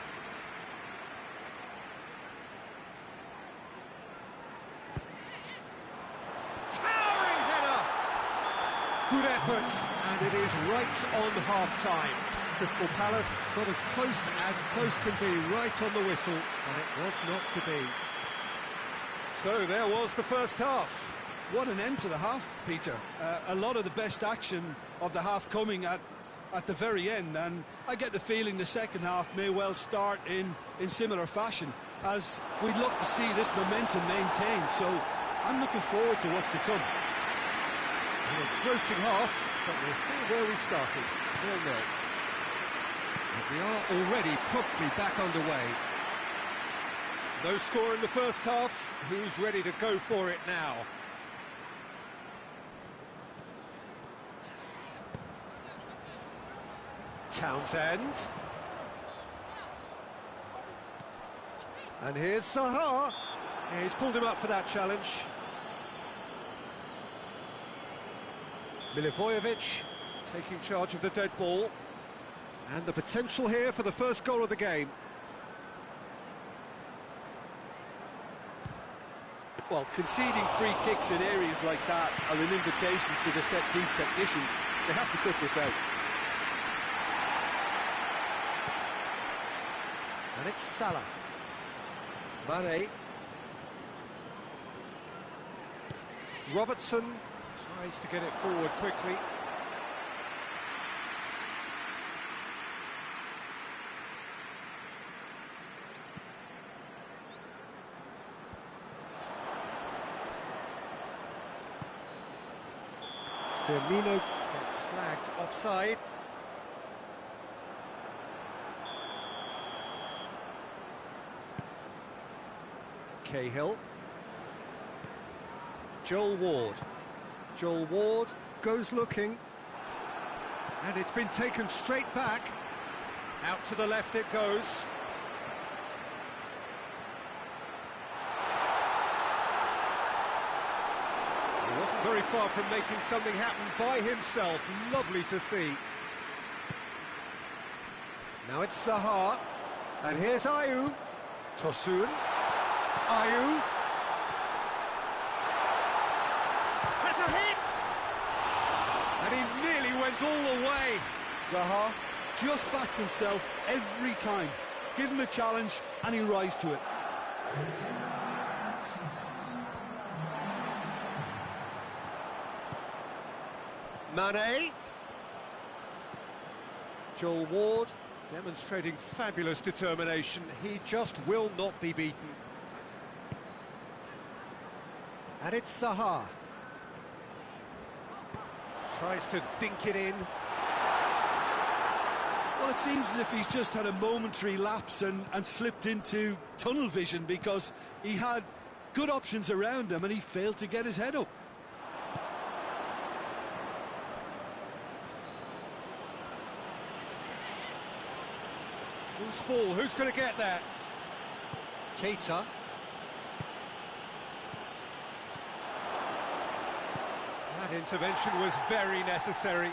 Towering header! Good effort, and it is right on half-time. Crystal Palace got as close can be, right on the whistle, but it was not to be. So there was the first half. What an end to the half, Peter. A lot of the best action of the half coming at the very end, and I get the feeling the second half may well start in similar fashion, as we'd love to see this momentum maintained, so I'm looking forward to what's to come. An engrossing half, but we're still where we started, 0-0. But we are already promptly back underway. No score in the first half, who's ready to go for it now? Townsend. And here's Zaha. Yeah, he's pulled him up for that challenge. Milivojevic taking charge of the dead ball. And the potential here for the first goal of the game. Well, conceding free kicks in areas like that are an invitation to the set-piece technicians. They have to cut this out. And it's Salah. Mane. Robertson tries to get it forward quickly. Firmino gets flagged offside. Cahill. Joel Ward. Joel Ward goes looking. And it's been taken straight back. Out to the left it goes. He wasn't very far from making something happen by himself. Lovely to see. Now it's Zaha. And here's Ayew. Tosun. Ayew. Has a hit! And he nearly went all the way. Zaha just backs himself every time. Give him a challenge and he'll rise to it. Mane. Joel Ward demonstrating fabulous determination. He just will not be beaten. And it's Zaha. Tries to dink it in. Well, it seems as if he's just had a momentary lapse and slipped into tunnel vision, because he had good options around him and he failed to get his head up. Loose ball, who's going to get that? Keita. That intervention was very necessary.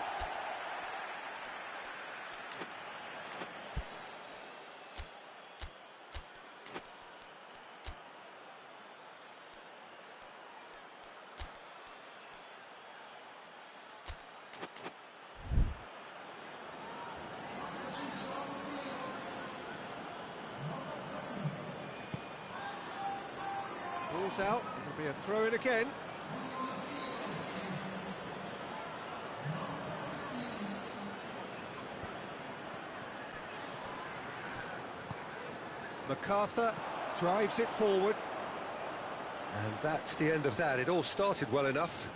Ball's out, it'll be a throw-in again. MacArthur drives it forward. And that's the end of that. It all started well enough.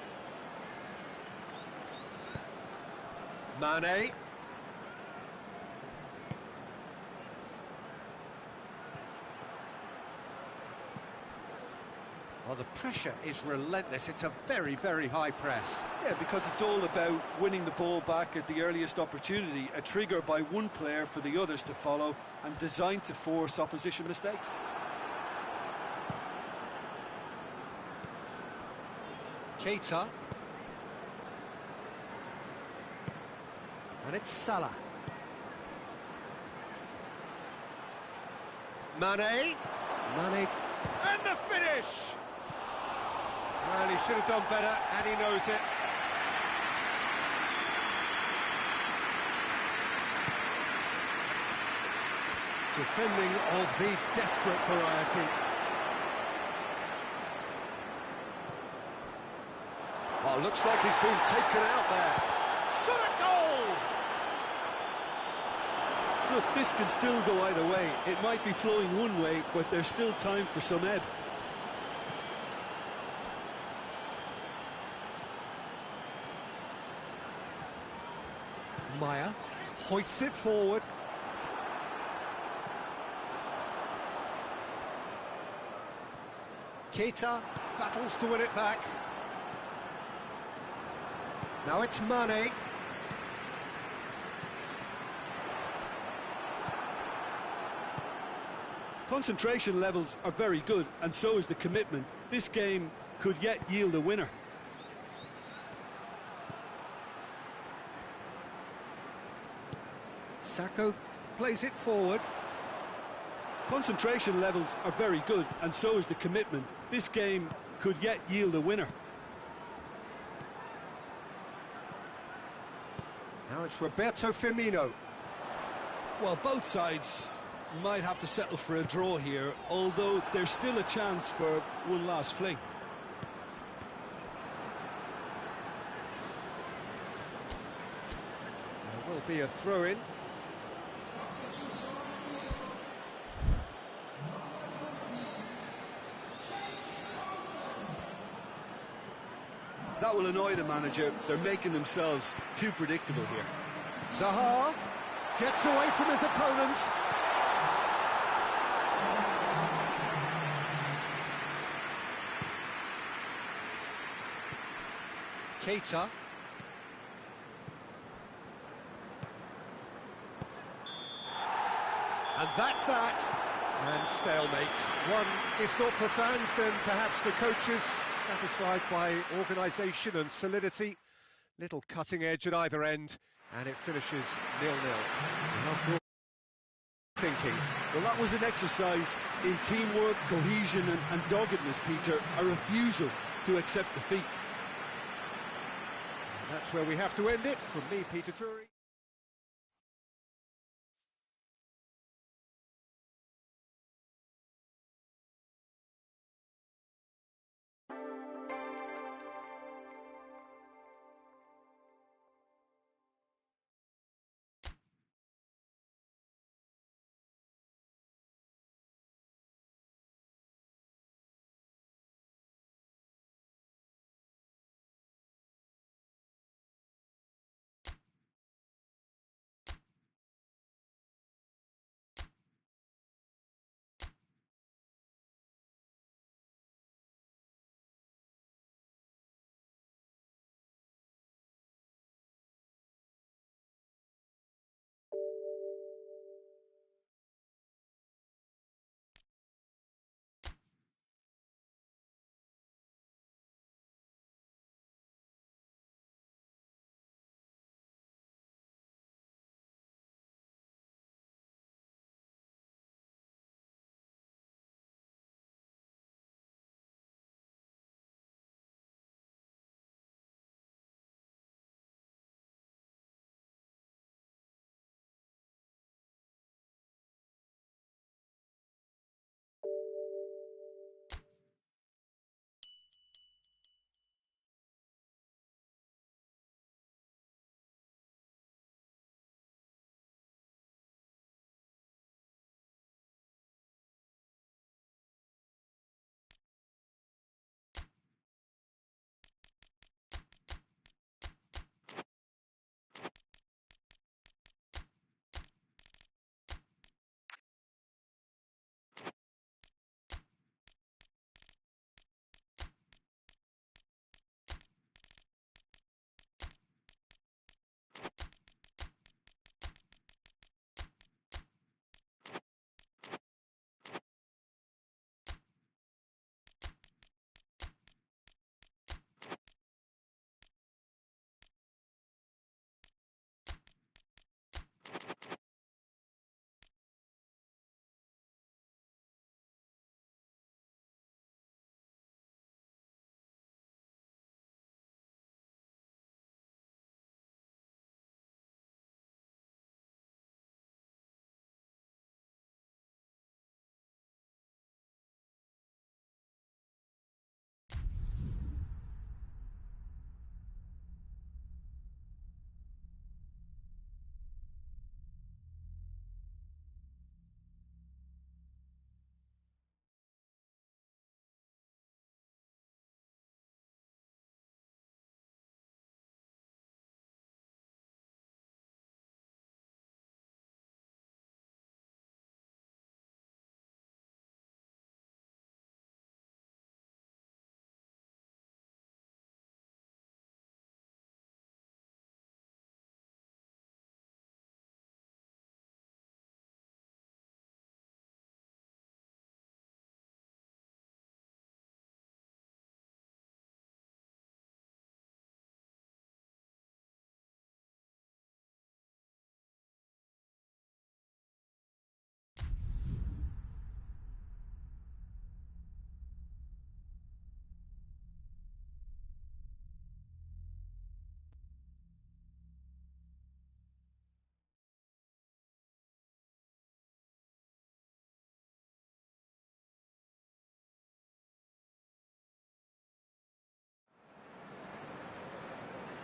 Mane. Well, the pressure is relentless. It's a very, very high press. Yeah, because it's all about winning the ball back at the earliest opportunity, a trigger by one player for the others to follow, and designed to force opposition mistakes. Keita. And it's Salah. Mane. Mane. And the finish! Well, he should have done better, and he knows it. Defending of the desperate variety. Oh, looks like he's been taken out there. Shot a goal! Look, this can still go either way. It might be flowing one way, but there's still time for some ebb. Maya hoists it forward. Keita battles to win it back. Now it's Mane. Concentration levels are very good, and so is the commitment. This game could yet yield a winner. Sacco plays it forward. Concentration levels are very good, and so is the commitment. This game could yet yield a winner. Now it's Roberto Firmino. Well, both sides might have to settle for a draw here, although there's still a chance for one last fling. There will be a throw-in. that will annoy the manager. They're making themselves too predictable here. Zaha gets away from his opponents. Keita. And that's that. And stalemate. One, if not for fans, then perhaps for coaches, satisfied by organisation and solidity. Little cutting edge at either end, and it finishes 0-0. After all, thinking. Well, that was an exercise in teamwork, cohesion and doggedness, Peter. A refusal to accept defeat. And that's where we have to end it. From me, Peter Drury.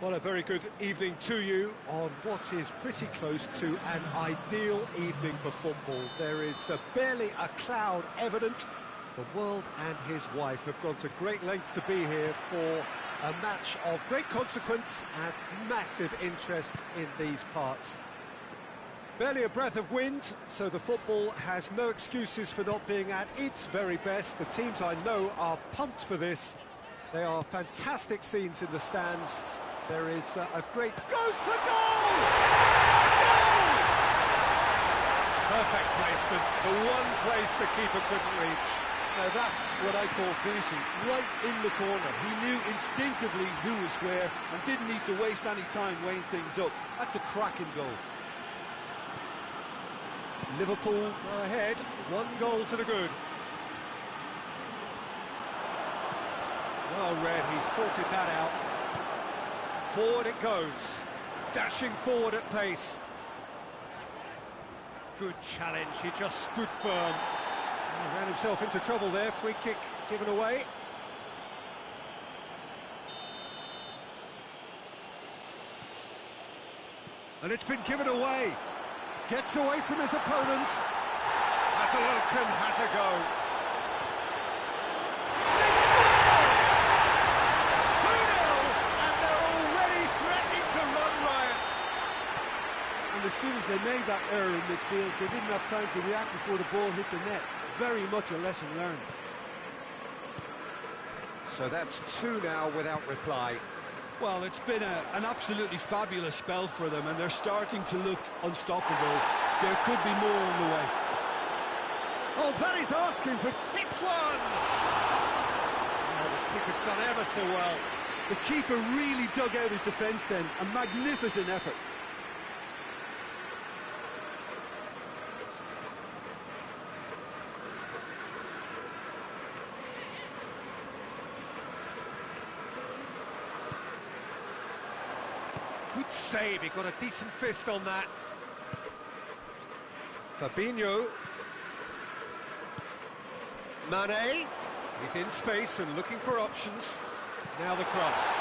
Well, a very good evening to you on what is pretty close to an ideal evening for football. There is barely a cloud evident. The world and his wife have gone to great lengths to be here for A match of great consequence and massive interest in these parts. Barely a breath of wind, so the football has no excuses for not being at its very best. The teams I know are pumped for this. They are fantastic scenes in the stands. There is a great... Goes for goal! Goal! Perfect placement, the one place the keeper couldn't reach. Now that's what I call finishing, right in the corner. He knew instinctively who was where and didn't need to waste any time weighing things up. That's a cracking goal. Liverpool are ahead, 1 goal to the good. Well read, he sorted that out. Forward it goes, dashing forward at pace. Good challenge, he just stood firm. He ran himself into trouble there, free kick given away. And it's been given away. Gets away from his opponent. Has a look and has a go. 2-0, and they're already threatening to run riot. And as soon as they made that error in midfield, they didn't have time to react before the ball hit the net. Very much a lesson learned. So that's 2 now without reply. Well, it's been an absolutely fabulous spell for them, and they're starting to look unstoppable. There could be more on the way. Oh, that is asking for... Hits one! Oh, the keeper's done ever so well. The keeper really dug out his defence then. A magnificent effort. Good save, he got a decent fist on that. Fabinho. Mane, he's in space and looking for options. Now the cross.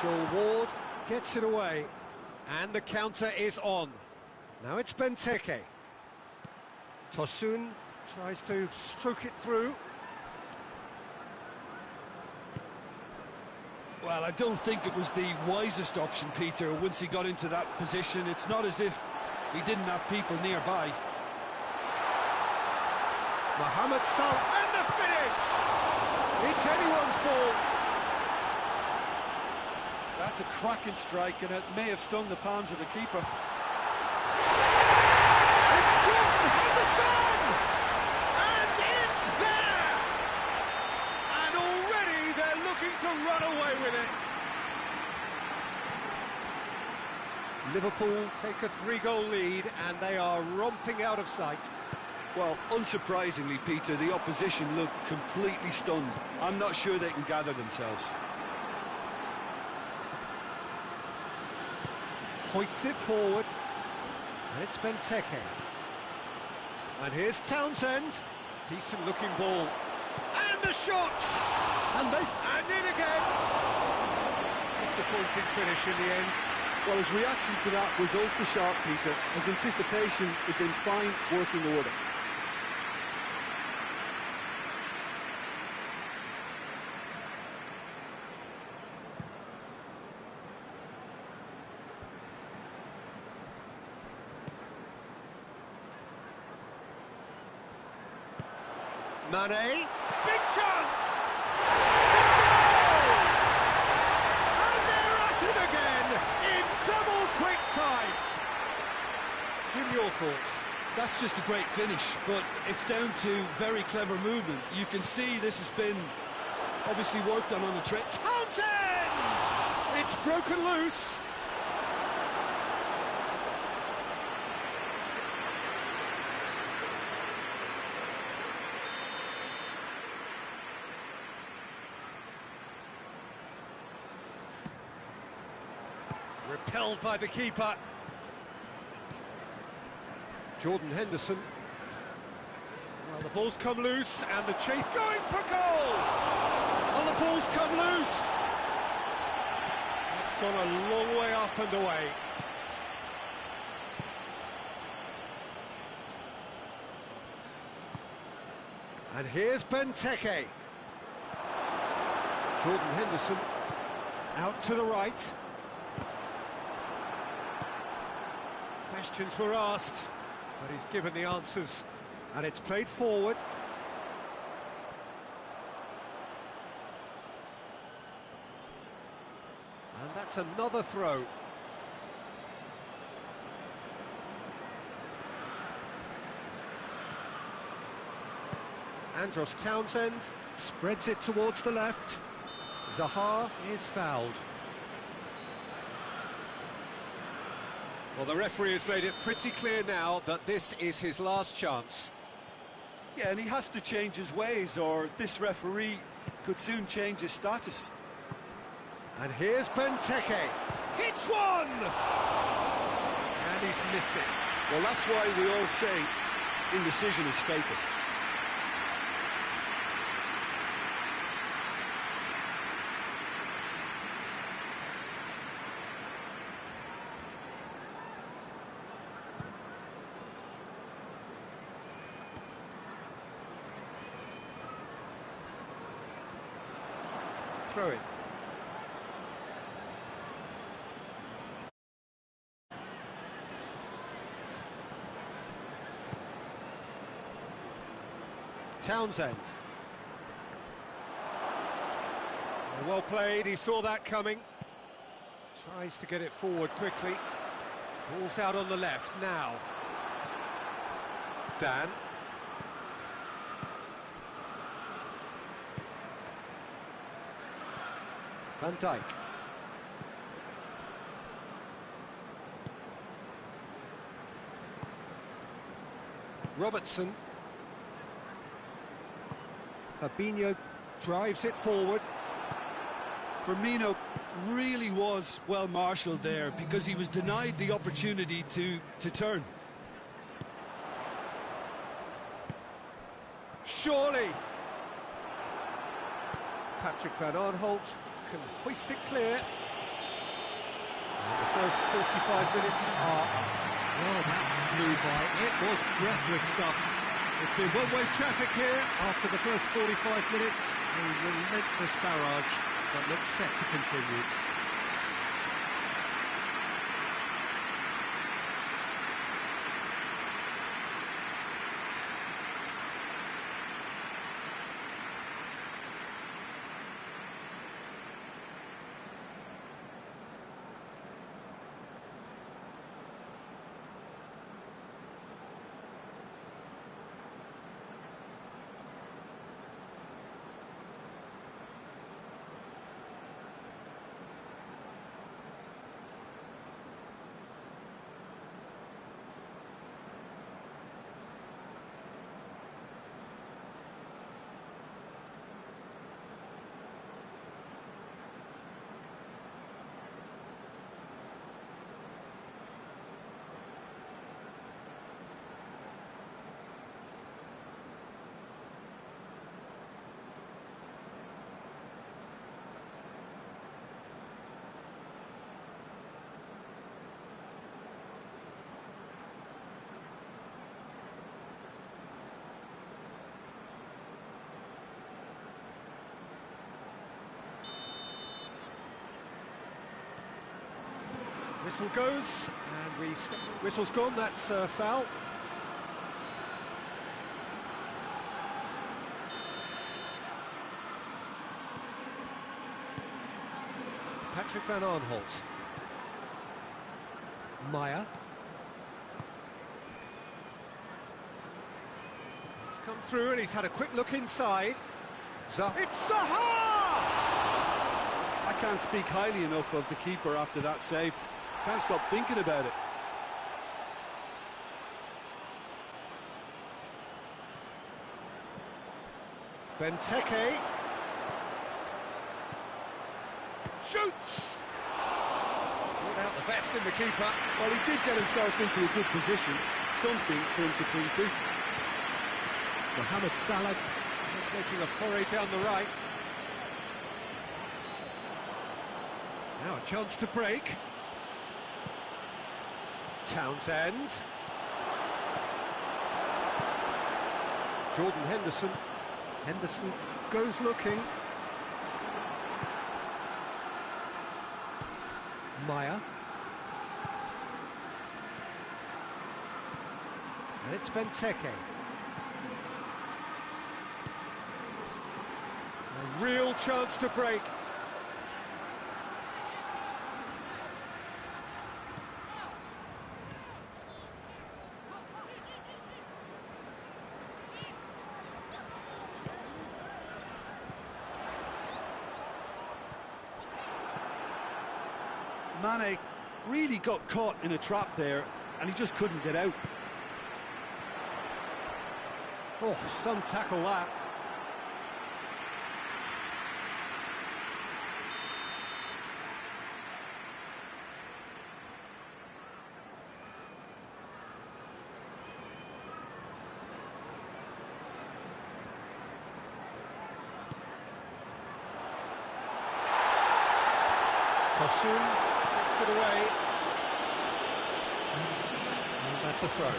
Joel Ward gets it away. And the counter is on. Now it's Benteke. Tosun tries to stroke it through. Well, I don't think it was the wisest option, Peter, once he got into that position. It's not as if he didn't have people nearby. Mohamed Salah, and the finish! It's anyone's ball. That's a cracking strike, and it may have stung the palms of the keeper. It's Jordan Henderson! And it's there! And already they're looking to run away with it. Liverpool take a 3-goal lead, and they are romping out of sight. Well, unsurprisingly, Peter, the opposition look completely stunned. I'm not sure they can gather themselves. Hoists it forward, and it's Benteke. And here's Townsend. Decent looking ball. And the shot! And in again! Disappointing finish in the end. Well, his reaction to that was ultra-sharp, Peter. His anticipation is in fine working order. Mane, big chance! And they're at it again in double quick time. Jim, your thoughts? That's just a great finish, but it's down to very clever movement. You can see this has been obviously worked on the trip. Townsend! It's broken loose. Repelled by the keeper. Jordan Henderson. Well, the ball's come loose, and the chase going for goal! Well, the ball's come loose! It's gone a long way up and away. And here's Benteke. Jordan Henderson out to the right. Questions were asked, but he's given the answers, and it's played forward. And that's another throw. Andros Townsend spreads it towards the left. Zaha is fouled. Well, the referee has made it pretty clear now that this is his last chance. Yeah, and he has to change his ways, or this referee could soon change his status. And here's Benteke. Hits one! And he's missed it. Well, that's why we all say indecision is fatal. Throw it. Townsend. Well played, he saw that coming. Tries to get it forward quickly. Ball's out on the left now. Dan. Van Dijk. Robertson. Fabinho drives it forward. Firmino really was well marshalled there because he was denied the opportunity to turn. Surely! Patrick Van Aanholt can hoist it clear. And the first 45 minutes are up. Oh, that flew by. It was breathless stuff. It's been one-way traffic here after the first 45 minutes. A relentless barrage that looks set to continue. Whistle goes, and whistle's gone, that's foul. Patrick Van Aanholt. Maya. He's come through and he's had a quick look inside. It's Zaha! I can't speak highly enough of the keeper after that save. Can't stop thinking about it. Benteke. Shoots! Brought out the best in the keeper. Well, he did get himself into a good position. Something for him to cling to. Mohamed Salah is making a foray down the right. Now a chance to break. Townsend. Jordan Henderson. Henderson goes looking. Maya. And it's Benteke. A real chance to break. Mane really got caught in a trap there, and he just couldn't get out. Oh, some tackle that. Tosun gets it away. And that's a throw.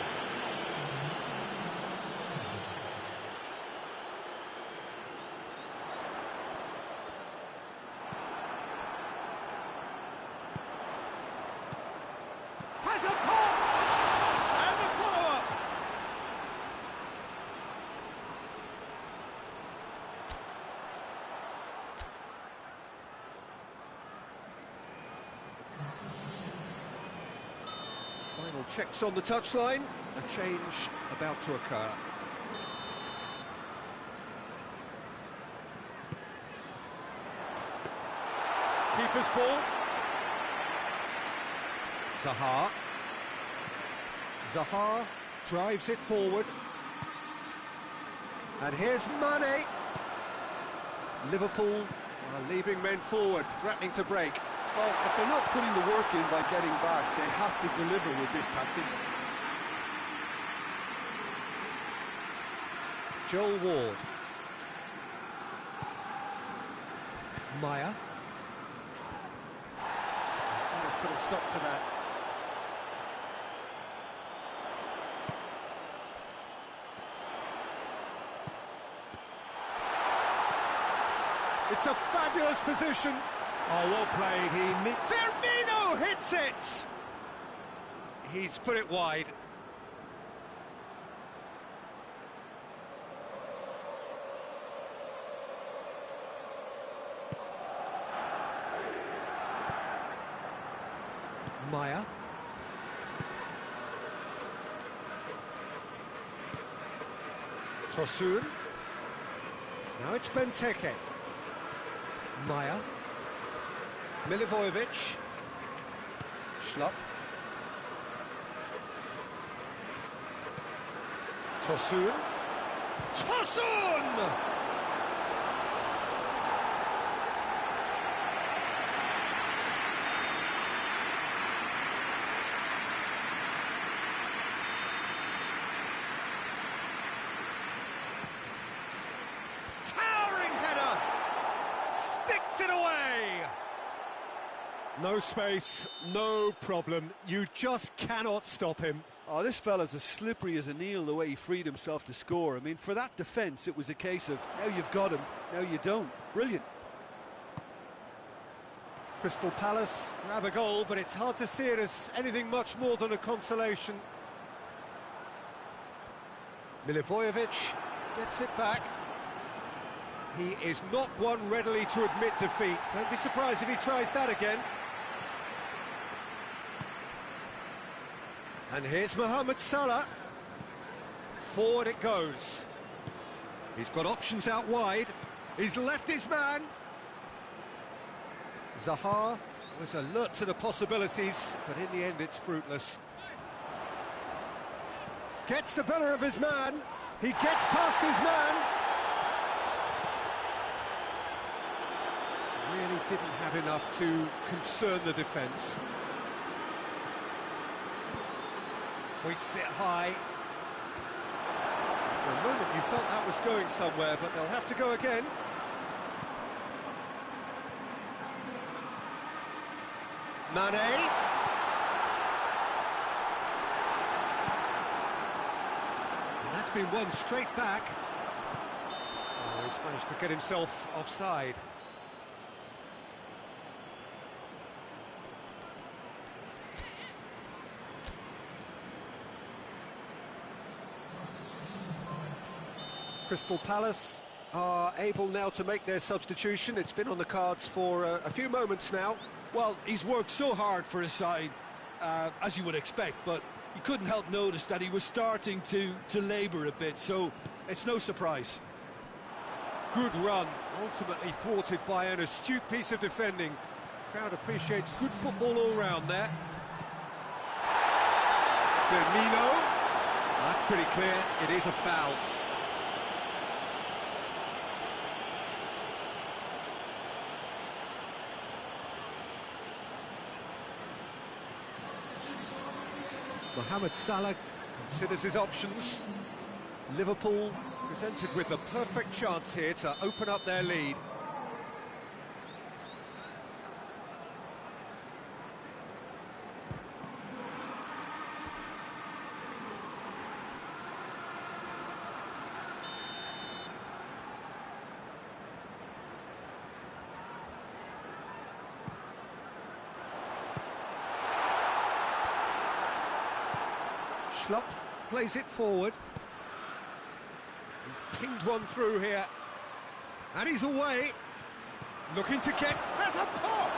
Has a pop! And the follow-up! Final checks on the touchline. A change about to occur. Keeper's ball. Zaha. Zaha drives it forward. And here's Mane. Liverpool are leaving men forward, threatening to break. Well, if they're not putting the work in by getting back, they have to deliver with this tactic. Joel Ward. Maya. Let's put a stop to that. It's a fabulous position. Oh, well played. Firmino hits it! He's put it wide. Maya. Tosun. Now it's Benteke. Maya. Milivojevic. Schlupp. Tosun. Tosun! Towering header! Sticks it away! No space, no problem. You just cannot stop him. Oh, this fella's as slippery as an eel the way he freed himself to score. I mean, for that defence, it was a case of, now you've got him, now you don't. Brilliant. Crystal Palace grab a goal, but it's hard to see it as anything much more than a consolation. Milivojevic gets it back. He is not one readily to admit defeat. Don't be surprised if he tries that again. And here's Mohamed Salah. Forward it goes. He's got options out wide. He's left his man. Zaha was alert to the possibilities, but in the end it's fruitless. Gets the better of his man. He gets past his man. Really didn't have enough to concern the defence. Hoists it high. For a moment you felt that was going somewhere, but they'll have to go again. Mane. And that's been won straight back. Oh, he's managed to get himself offside. Crystal Palace are able now to make their substitution. It's been on the cards for a few moments now. Well, he's worked so hard for his side, as you would expect, but you couldn't help notice that he was starting to labour a bit, so it's no surprise. Good run, ultimately thwarted by an astute piece of defending. Crowd appreciates good football all round there. Firmino. That's pretty clear, it is a foul. Mohamed Salah considers his options. Liverpool presented with the perfect chance here to open up their lead. Schlupp plays it forward. He's pinged one through here. And he's away. Looking to get... There's a pop!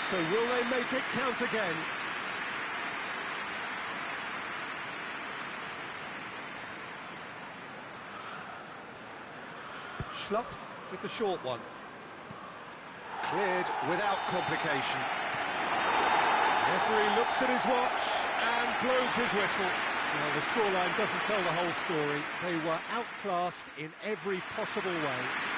So will they make it count again? Schlupp with the short one. Cleared without complication. The referee looks at his watch and blows his whistle. Well, the scoreline doesn't tell the whole story. They were outclassed in every possible way.